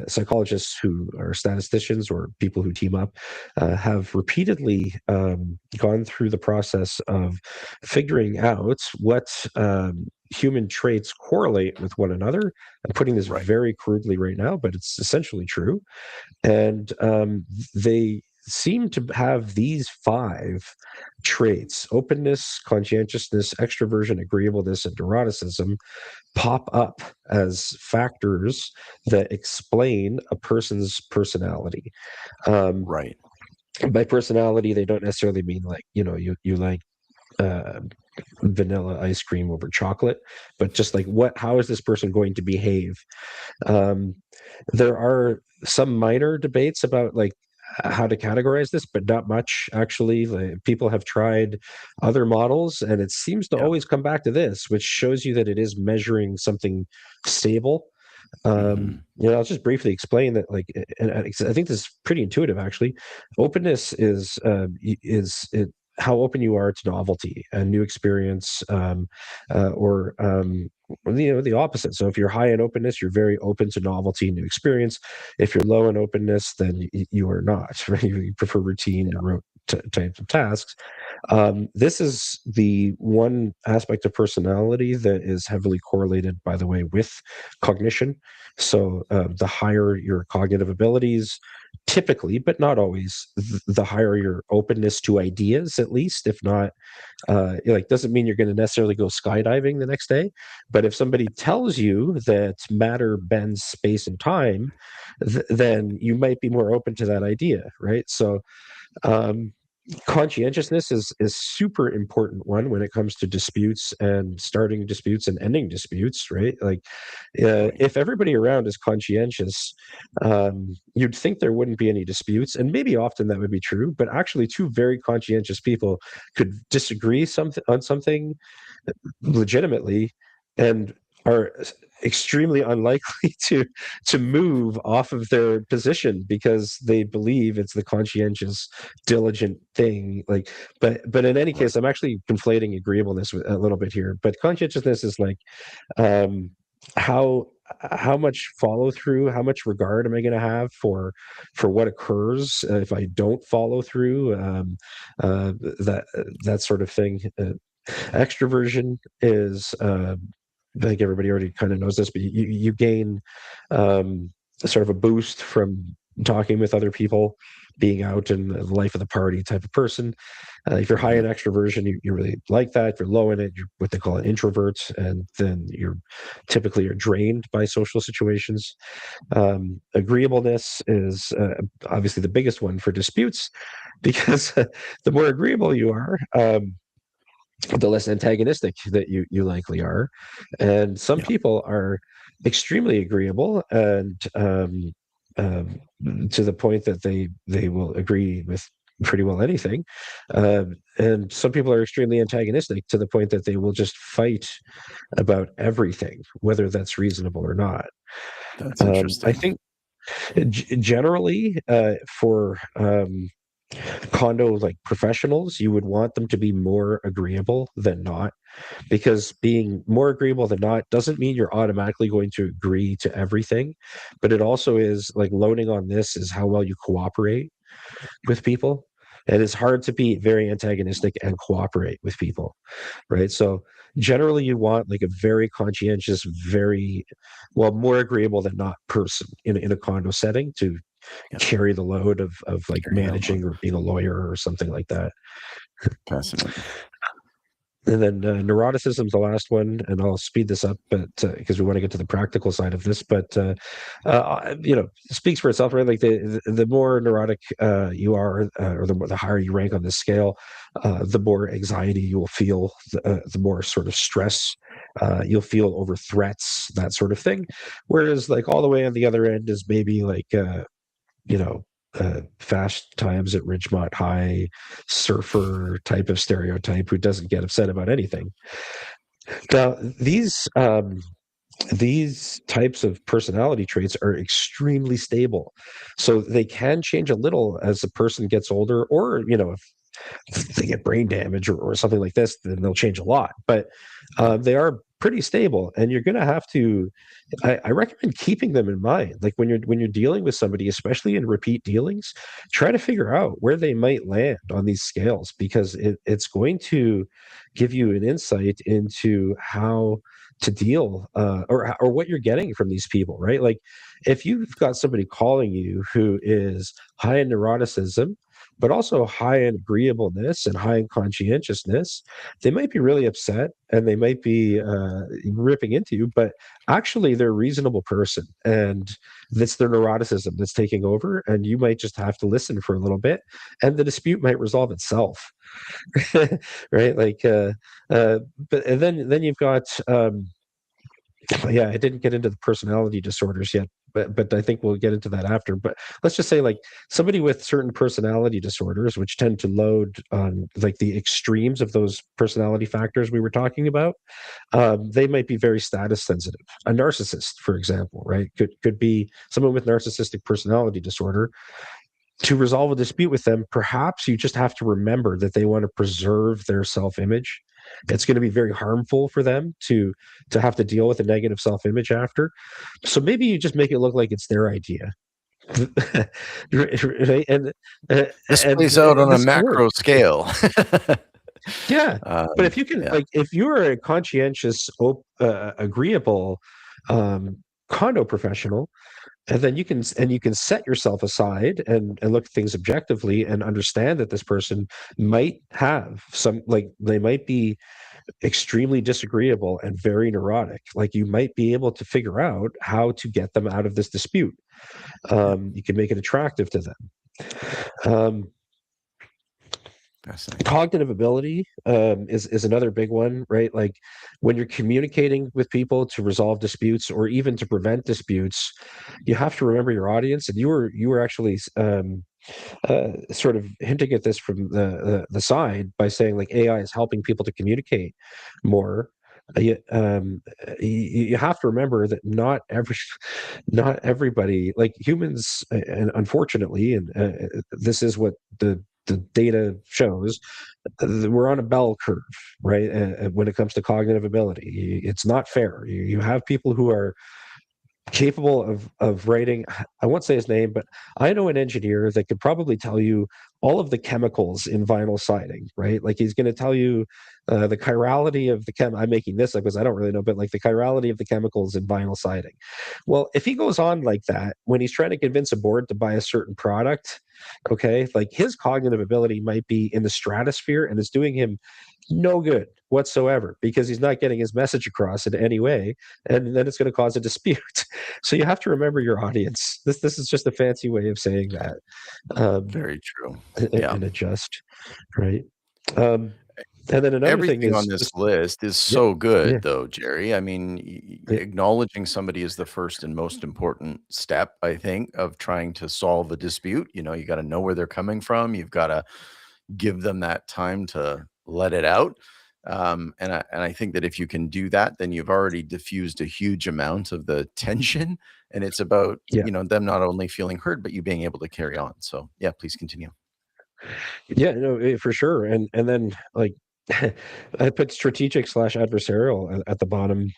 psychologists who are statisticians or people who team up, have repeatedly gone through the process of figuring out what human traits correlate with one another. I'm putting this Right. very crudely right now, but it's essentially true. And they seem to have these five traits: openness, conscientiousness, extroversion, agreeableness, and neuroticism pop up as factors that explain a person's personality. Um, Right. by personality, they don't necessarily mean like, you like uh, vanilla ice cream over chocolate, but just like how is this person going to behave? Um, there are some minor debates about like how to categorize this, but not much actually. Like, people have tried other models, and it seems to Yeah. always come back to this, which shows you that it is measuring something stable. Hmm. I'll just briefly explain that. Like, and I think this is pretty intuitive actually. Openness is it how open you are to novelty and new experience, or the opposite. So if you're high in openness, you're very open to novelty, new experience. If you're low in openness, then you are not. Right? You prefer routine Yeah. types of tasks. This is the one aspect of personality that is heavily correlated, by the way, with cognition. So the higher your cognitive abilities, typically, but not always, the higher your openness to ideas, at least, if not, like, doesn't mean you're going to necessarily go skydiving the next day. But if somebody tells you that matter bends space and time, then you might be more open to that idea, right? So, um, conscientiousness is super important one when it comes to disputes and starting disputes and ending disputes, right? Like, Right. if everybody around is conscientious, you'd think there wouldn't be any disputes, and maybe often that would be true, but actually two very conscientious people could disagree something on something legitimately, and are extremely unlikely to move off of their position because they believe it's the conscientious, diligent thing. Like, but in any case, Right. I'm actually conflating agreeableness with a little bit here. But conscientiousness is like, um, how how much follow through, how much regard am I going to have for what occurs if I don't follow through, that that sort of thing. Extroversion is, I think everybody already kind of knows this, but you gain sort of a boost from talking with other people, being out in the life of the party type of person. If you're high Hmm. in extroversion, you really like that. If you're low in it, you're what they call an introvert, and then you're drained by social situations. Agreeableness is obviously the biggest one for disputes, because the more agreeable you are, the less antagonistic that you likely are. And some Yeah. people are extremely agreeable, and um, to the point that they will agree with pretty well anything. And some people are extremely antagonistic to the point that they will just fight about everything, whether that's reasonable or not. That's I interesting. think. Generally, for condo like professionals, you would want them to be more agreeable than not, because being more agreeable than not doesn't mean you're automatically going to agree to everything, but it also is like loading on this is how well you cooperate with people. And it's hard to be very antagonistic and cooperate with people, right? So generally you want like a very conscientious, very well, more agreeable than not person in a condo setting to Yeah, carry the load of like carry that along. managing or being a lawyer or something like that. Fascinating. And then neuroticism is the last one, and I'll speed this up, but because we want to get to the practical side of this. But it speaks for itself, right? Like the more neurotic you are, or the higher you rank on this scale, the more anxiety you will feel, the more sort of stress you'll feel over threats, that sort of thing. Whereas, like all the way on the other end is maybe like you know, fast times at Ridgemont High, surfer type of stereotype who doesn't get upset about anything. Now, these types of personality traits are extremely stable, so they can change a little as a person gets older, or if they get brain damage or something like this, then they'll change a lot. But they are pretty stable, and you're going to have to. I recommend keeping them in mind. Like when you're dealing with somebody, especially in repeat dealings, try to figure out where they might land on these scales, because it's going to give you an insight into how to deal or what you're getting from these people, right? Like if you've got somebody calling you who is high in neuroticism but also high in agreeableness and high in conscientiousness, they might be really upset and they might be ripping into you, but actually they're a reasonable person, and that's their neuroticism that's taking over, and you might just have to listen for a little bit, and the dispute might resolve itself. Right, like but and then you've got yeah, I didn't get into the personality disorders yet, but I think we'll get into that after. But let's just say, like somebody with certain personality disorders, which tend to load on like the extremes of those personality factors we were talking about, they might be very status sensitive. A narcissist, for example, right, could be someone with narcissistic personality disorder. To resolve a dispute with them, perhaps you just have to remember that they want to preserve their self-image. It's going to be very harmful for them to have to deal with a negative self-image after. So maybe you just make it look like it's their idea. Right? And This plays out on a this can work. macro scale. Yeah. But if you can, Yeah, like, if you're a conscientious, agreeable condo professional, and then you can set yourself aside and look at things objectively and understand that this person might have some, like they might be extremely disagreeable and very neurotic. Like you might be able to figure out how to get them out of this dispute. yeah, You can make it attractive to them. um, fascinating. Cognitive ability is another big one, right? Like when you're communicating with people to resolve disputes or even to prevent disputes, you have to remember your audience. And you were actually sort of hinting at this from the side by saying like AI is helping people to communicate more. You have to remember that not everybody, like humans, and unfortunately, and this is what the data shows, we're on a bell curve, right? When it comes to cognitive ability, it's not fair. You have people who are capable of writing. I won't say his name, but I know an engineer that could probably tell you all of the chemicals in vinyl siding, right? Like he's going to tell you the chirality of the I'm making this up because I don't really know, but like the chirality of the chemicals in vinyl siding. Well, if he goes on like that when he's trying to convince a board to buy a certain product, okay, like his cognitive ability might be in the stratosphere and it's doing him no good whatsoever because he's not getting his message across in any way, and then it's going to cause a dispute. So you have to remember your audience. This is just a fancy way of saying that, um, Very true. Yeah. and adjust, right? Um, and then another thing Everything on is this just list is yeah, so yeah, good, though, Jerry. I mean, yeah, acknowledging somebody is the first and most important step, I think, of trying to solve a dispute. You got to know where they're coming from. You've got to give them that time to let it out. And I think that if you can do that, then you've already diffused a huge amount of the tension, and it's about, Yeah. them not only feeling heard, but you being able to carry on. So yeah, please continue. Yeah, no, for sure. And then like I put strategic slash adversarial at the bottom,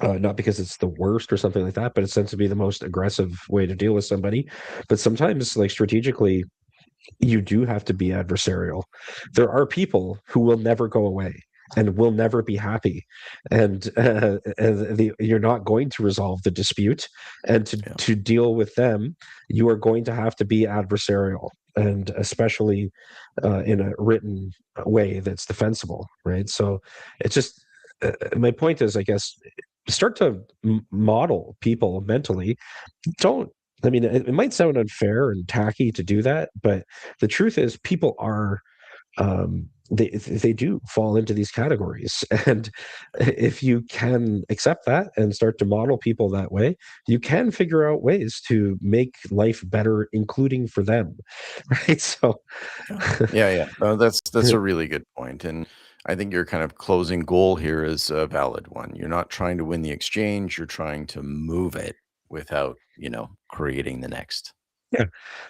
not because it's the worst or something like that, but it tends to be the most aggressive way to deal with somebody. But sometimes, like strategically, you do have to be adversarial. There are people who will never go away and will never be happy, and you're not going to resolve the dispute. And Yeah. to deal with them, you are going to have to be adversarial, and especially in a written way that's defensible, right? So it's just my point is, I guess, start to model people mentally. Don't I mean, it might sound unfair and tacky to do that, but the truth is, people are they do fall into these categories, and if you can accept that and start to model people that way, you can figure out ways to make life better, including for them, right? So, Yeah. Yeah, yeah. No, that's a really good point, and I think your kind of closing goal here is a valid one. You're not trying to win the exchange, you're trying to move it without, creating the next. yeah,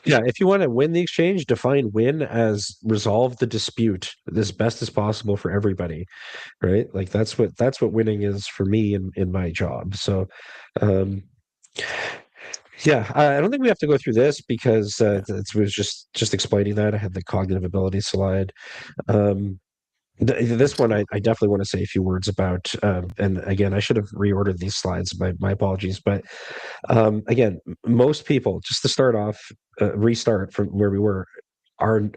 yeah. If you want to win the exchange, define win as resolve the dispute as best as possible for everybody, right? Like that's what winning is for me in my job. So, um, yeah, I don't think we have to go through this because Yeah. it was just explaining that. I had the cognitive ability slide. Um, this one, I Absolutely. definitely want to say a few words about. And again, I should have reordered these slides. My apologies. But again, most people, just to start off, restart from where we were, are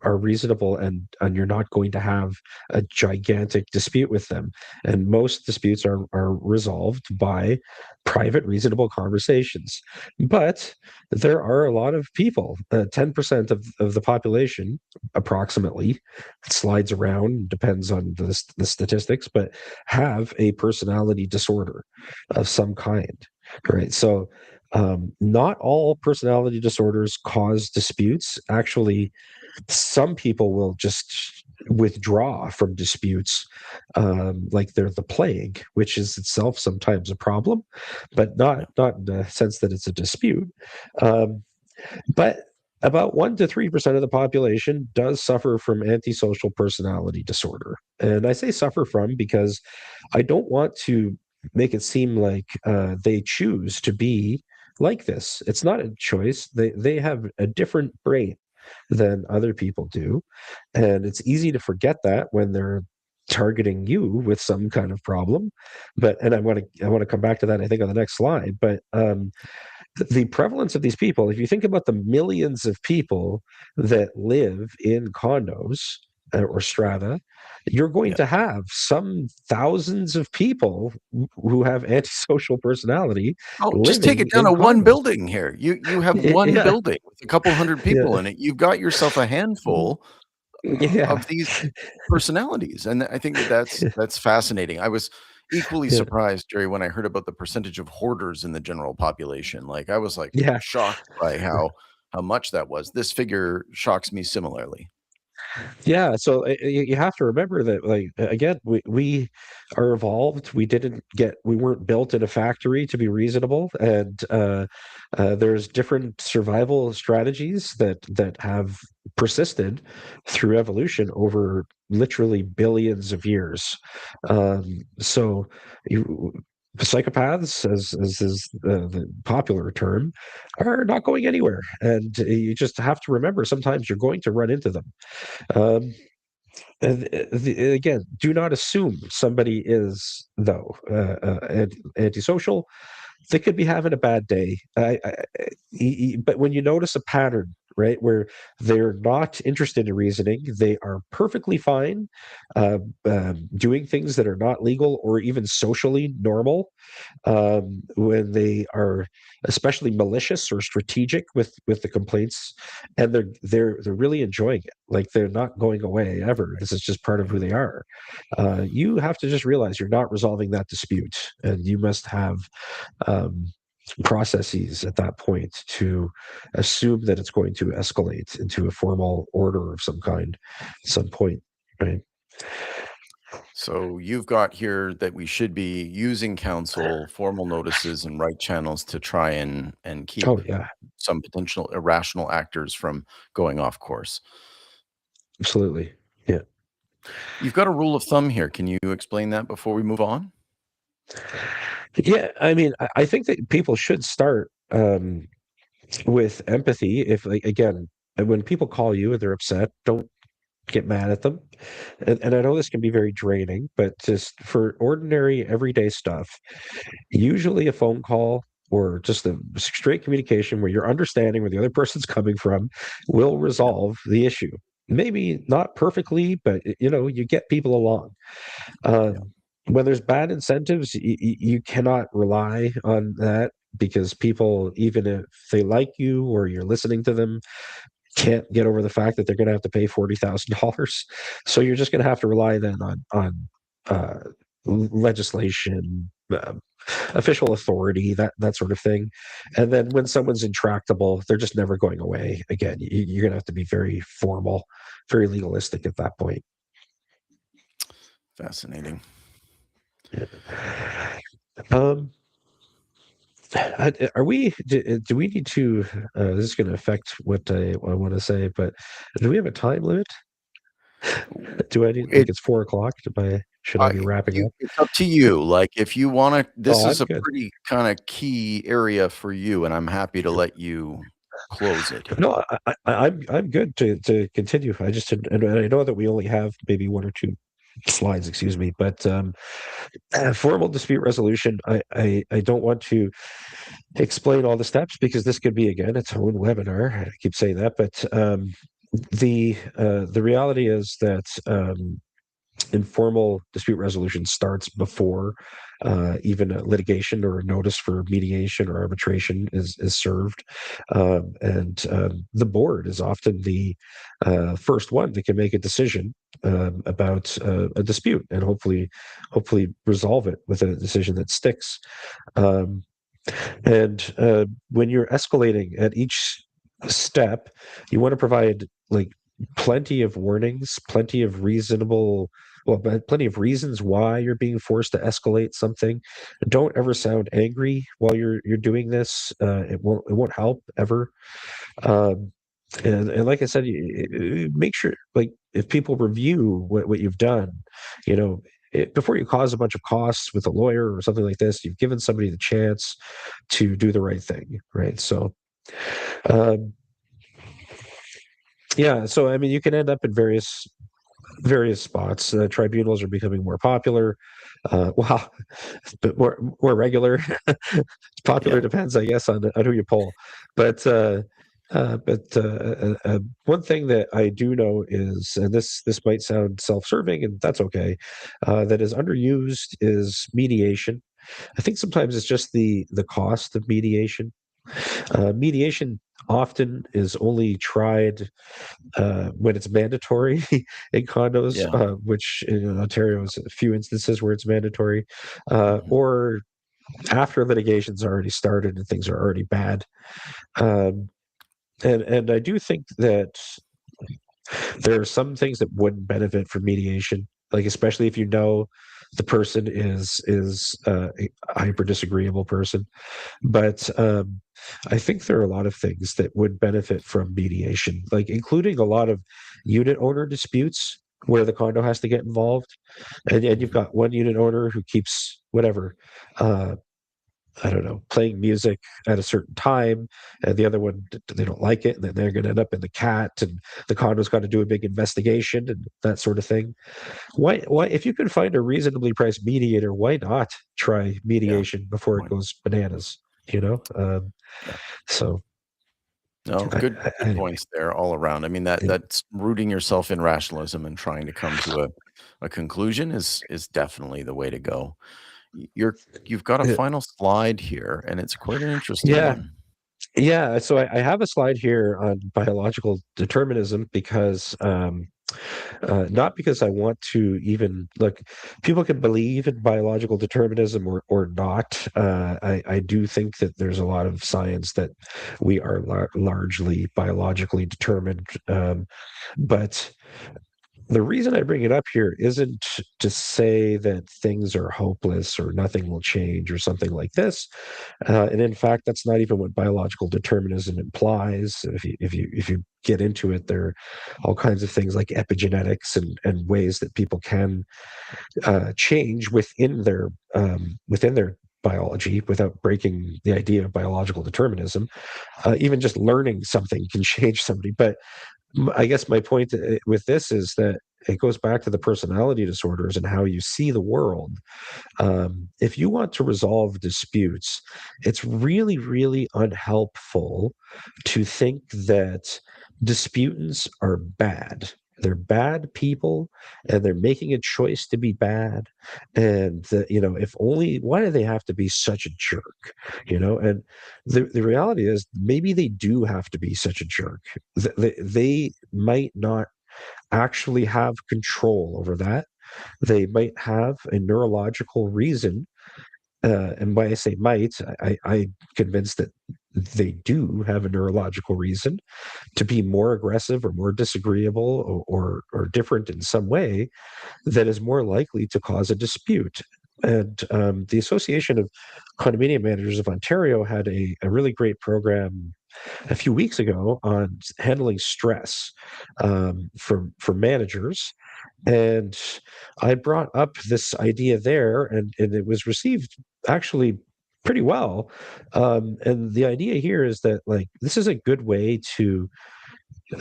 are reasonable, and you're not going to have a gigantic dispute with them. And most disputes are resolved by private, reasonable conversations. But there are a lot of people, 10% of the population, approximately, it slides around, depends on the statistics, but have a personality disorder of some kind. Right. So not all personality disorders cause disputes. Actually, some people will just withdraw from disputes, like they're the plague, which is itself sometimes a problem, but Yeah. not in the sense that it's a dispute. Um, but about 1 to 3% of the population does suffer from antisocial personality disorder. And I say suffer from because I don't want to make it seem like they choose to be like this. It's not a choice. They have a different brain than other people do. And it's easy to forget that when they're targeting you with some kind of problem. But and I want to come back to that, I think, on the next slide. But the prevalence of these people, if you think about the millions of people that live in condos or strata, you're going Yeah. to have some thousands of people who have antisocial personality Oh, just take living it down in to one condos. building here. You have one Yeah, building with a couple hundred people yeah, in it. You've got yourself a handful yeah, of these personalities, and I think that that's fascinating. I was equally yeah, surprised, Jerry, when I heard about the percentage of hoarders in the general population. Like, I was, like, yeah. shocked by how much that was. This figure shocks me similarly. Yeah, so you have to remember that, like, again, we are evolved. We weren't built in a factory to be reasonable, and there's different survival strategies that have persisted through evolution over literally billions of years. So, you, psychopaths, as is the popular term, are not going anywhere, and you just have to remember sometimes you're going to run into them. Um, again, do not assume somebody is, though, antisocial. They could be having a bad day. But when you notice a pattern, right, where they're not interested in reasoning, they are perfectly fine doing things that are not legal or even socially normal, when they are especially malicious or strategic with the complaints, and they're really enjoying it, like they're not going away ever. This is just part of who Yeah. they are. You have to just realize you're not resolving that dispute, and you must have um, processes at that point to assume that it's going to escalate into a formal order of some kind at some point, right? So you've got here that we should be using counsel, formal notices, and right channels to try and keep Oh yeah, some potential irrational actors from going off course. absolutely. Yeah. You've got a rule of thumb here. Can you explain that before we move on? Yeah, I mean, I think that people should start with empathy. If, like, again, when people call you and they're upset, don't get mad at them. And I know this can be very draining, but just for ordinary everyday stuff, usually a phone call or just a straight communication where you're understanding where the other person's coming from will Yeah, resolve the issue. Maybe not perfectly, but you get people along. yeah, When there's bad incentives, you cannot rely on that because people, even if they like you or you're listening to them, can't get over the fact that they're going to have to pay $40,000. So you're just going to have to rely then on uh, legislation, official authority, that sort of thing. And then when someone's intractable, they're just never going away. Again, you're going to have to be very formal, very legalistic at that point. fascinating. Um, are we? Do we need to? This is going to affect what I want to say, but do we have a time limit? Do I need like It it's 4 o'clock? Should I be wrapping up? it's up to you. Like if you want to, this Oh, is I'm a good. pretty kind of key area for you, and I'm happy to let you close it here. No, I'm good to continue. And I know that we only have maybe one or two slides, excuse me, but formal dispute resolution. I don't want to explain all the steps because this could be again its own webinar. I keep saying that, but the reality is that informal dispute resolution starts before even a litigation or a notice for mediation or arbitration is served. And the board is often the first one that can make a decision about a dispute and hopefully resolve it with a decision that sticks. Um, and when you're escalating at each step, you want to provide like plenty of warnings, plenty of reasons why you're being forced to escalate something. Don't ever sound angry while you're doing this. It won't help ever. Um, and like I said, make sure like if people review what you've done, you know, before you cause a bunch of costs with a lawyer or something like this, you've given somebody the chance to do the right thing, right? So, um, yeah. So I mean, you can end up in various spots. Tribunals are becoming more popular. Well, but more regular. Yeah. Popular depends, I guess, on who you poll. But one thing that I do know is, and this might sound self-serving, and that's okay, that is underused is mediation. I think sometimes it's just the cost of mediation. Mediation often is only tried when it's mandatory in condos, Yeah. which in Ontario is a few instances where it's mandatory, Mhm. or after litigation's already started and things are already bad. Um, and I do think that there are some things that wouldn't benefit from mediation, like especially if you know the person is a hyper disagreeable person. But I think there are a lot of things that would benefit from mediation, like including a lot of unit owner disputes where the condo has to get involved, and you've Mhm. got one unit owner who keeps whatever. I don't know, playing music at a certain time, and the other one they don't like it, and then they're going to end up in the cat, and the condo's got to do a big investigation and that sort of thing. Why, if you can find a reasonably priced mediator, why not try Yeah. mediation before it Point. goes bananas? You know, Yeah. so No, good anyway, points there all around. I mean, yeah, that's rooting yourself in rationalism and trying to come to a conclusion is definitely the way to go. You've got a yeah, final slide here, and it's quite an interesting yeah. one. Yeah, so I have a slide here on biological determinism because not because I want to even look. People can believe in biological determinism or not. I do think that there's a lot of science that we are largely biologically determined, but the reason I bring it up here isn't to say that things are hopeless or nothing will change or something like this. And in fact, that's not even what biological determinism implies. If you get into it, there are all kinds of things like epigenetics and ways that people can change within their biology without breaking the idea of biological determinism. Even just learning something can change somebody. But I guess my point with this is that it goes back to the personality disorders and how you see the world. If you want to resolve disputes, it's really, really unhelpful to think that disputants are bad. They're bad people and they're making a choice to be bad. And, if only, why do they have to be such a jerk? And the reality is maybe they do have to be such a jerk. They might not actually have control over that. They might have a neurological reason, and when I say might, I'm convinced that they do have a neurological reason to be more aggressive or more disagreeable or different in some way that is more likely to cause a dispute. And the Association of Condominium Managers of Ontario had a really great program a few weeks ago on handling stress for managers, and I brought up this idea there, and it was received actually pretty well. And the idea here is that, like, this is a good way to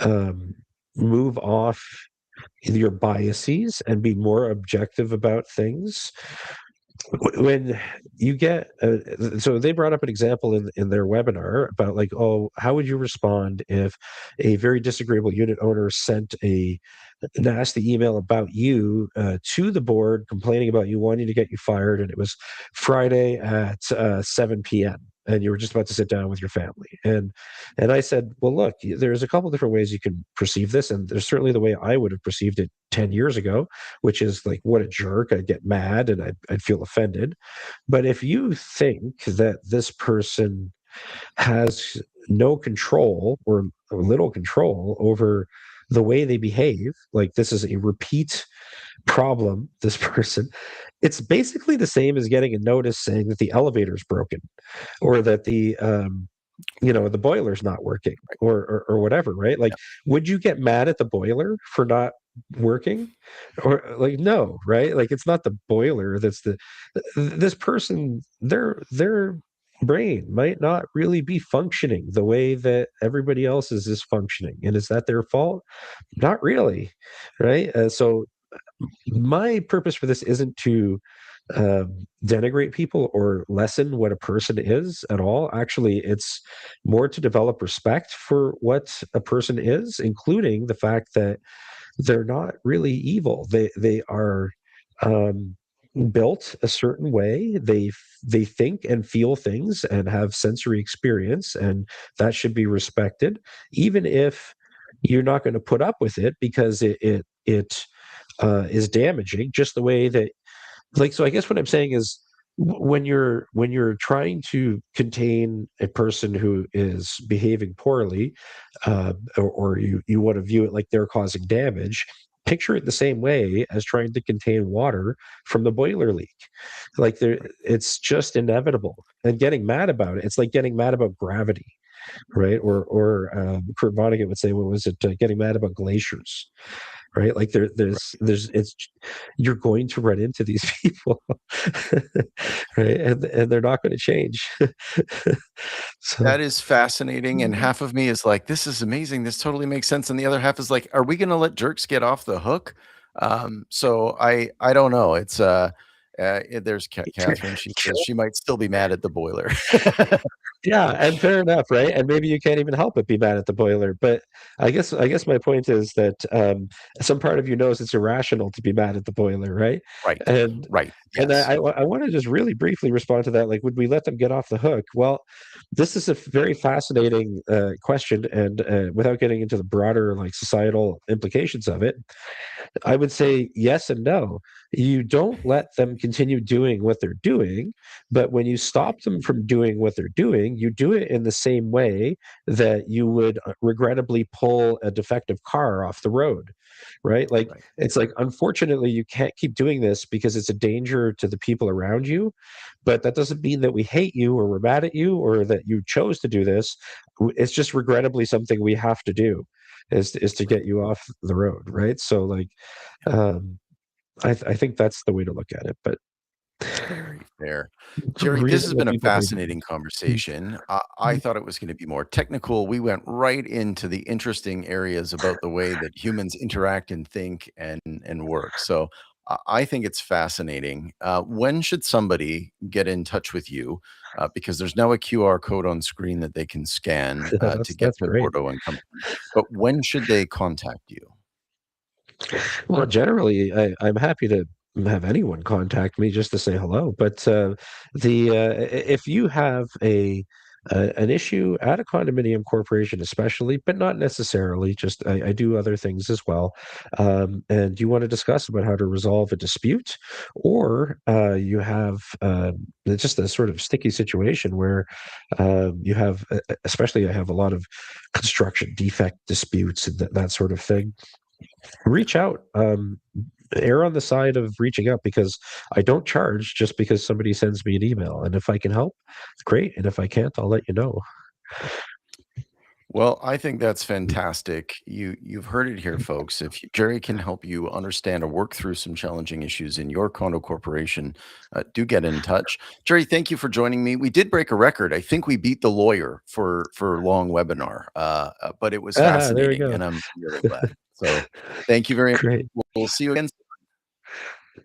um, move off your biases and be more objective about things. When you get so they brought up an example in their webinar about, like, oh, how would you respond if a very disagreeable unit owner sent a nasty email about you to the board, complaining about you, wanting to get you fired, and it was Friday at 7 p.m. and you were just about to sit down with your family. And I said, well, look, there's a couple different ways you can perceive this, and there's certainly the way I would have perceived it 10 years ago, which is like, what a jerk. I'd get mad and I'd feel offended. But if you think that this person has no control or little control over the way they behave, like this is a repeat problem, this person, it's basically the same as getting a notice saying that the elevator's broken, or that the boiler's not working, or whatever, right? Like, Yeah. would you get mad at the boiler for not working? Or, like, no, right? Like, it's not the boiler that's this person, their brain might not really be functioning the way that everybody else's is functioning, and is that their fault? Not really, right? So my purpose for this isn't to denigrate people or lessen what a person is at all. Actually, it's more to develop respect for what a person is, including the fact that they're not really evil. They are um, built a certain way. They think and feel things and have sensory experience, and that should be respected, even if you're not going to put up with it because it is damaging. Just the way that, like, so I guess what I'm saying is, when you're trying to contain a person who is behaving poorly, or you want to view it like they're causing damage, picture it the same way as trying to contain water from the boiler leak. Like, it's just inevitable, and getting mad about it, it's like getting mad about gravity, right? Or Kurt Vonnegut would say, what was it, getting mad about glaciers, right? Like, there's it's you're going to run into these people, right? And they're not going to change. So That is fascinating, and half of me is like, "This is amazing, this totally makes sense," and the other half is like, "Are we gonna let jerks get off the hook?" So I don't know, it's, there's Catherine, she says she might still be mad at the boiler. yeah, and fair enough, right? And maybe you can't even help but be mad at the boiler. But I guess my point is that some part of you knows it's irrational to be mad at the boiler, right? Right, And right, and yes. I want to just really briefly respond to that. Like, would we let them get off the hook? Well, this is a very fascinating question, and without getting into the broader, like, societal implications of it, I would say yes and no. You don't let them continue doing what they're doing, but when you stop them from doing what they're doing, you do it in the same way that you would regrettably pull a defective car off the road. right? Like, Right. it's like, unfortunately, you can't keep doing this because it's a danger to the people around you, but that doesn't mean that we hate you or we're mad at you or that you chose to do this. It's just regrettably something we have to do, is to Right. get you off the road, right? So, like, um, I think that's the way to look at it, but Very fair. Gerry, this has reasonable been a people may be. fascinating conversation. I thought it was going to be more technical. We went right into the interesting areas about the way that humans interact and think and work. So I think it's fascinating. When should somebody get in touch with you? Because there's now a QR code on screen that they can scan to get That's to great. Bourdeau and Company. But when should they contact you? Well, generally, I'm happy to have anyone contact me just to say hello. But if you have an issue at a condominium corporation, especially, but not necessarily, just I do other things as well, and you want to discuss about how to resolve a dispute, or you have just a sort of sticky situation where you have, especially I have a lot of construction defect disputes and that sort of thing. Reach out. Err on the side of reaching out, because I don't charge just because somebody sends me an email. And if I can help, great. And if I can't, I'll let you know. Well, I think that's fantastic. You've heard it here, folks. If Gerry can help you understand or work through some challenging issues in your condo corporation, do get in touch. Gerry, thank you for joining me. We did break a record. I think we beat the lawyer for long webinar, but it was There we fascinating, go. and I'm really glad. So, thank you very much. Great. We'll see you again.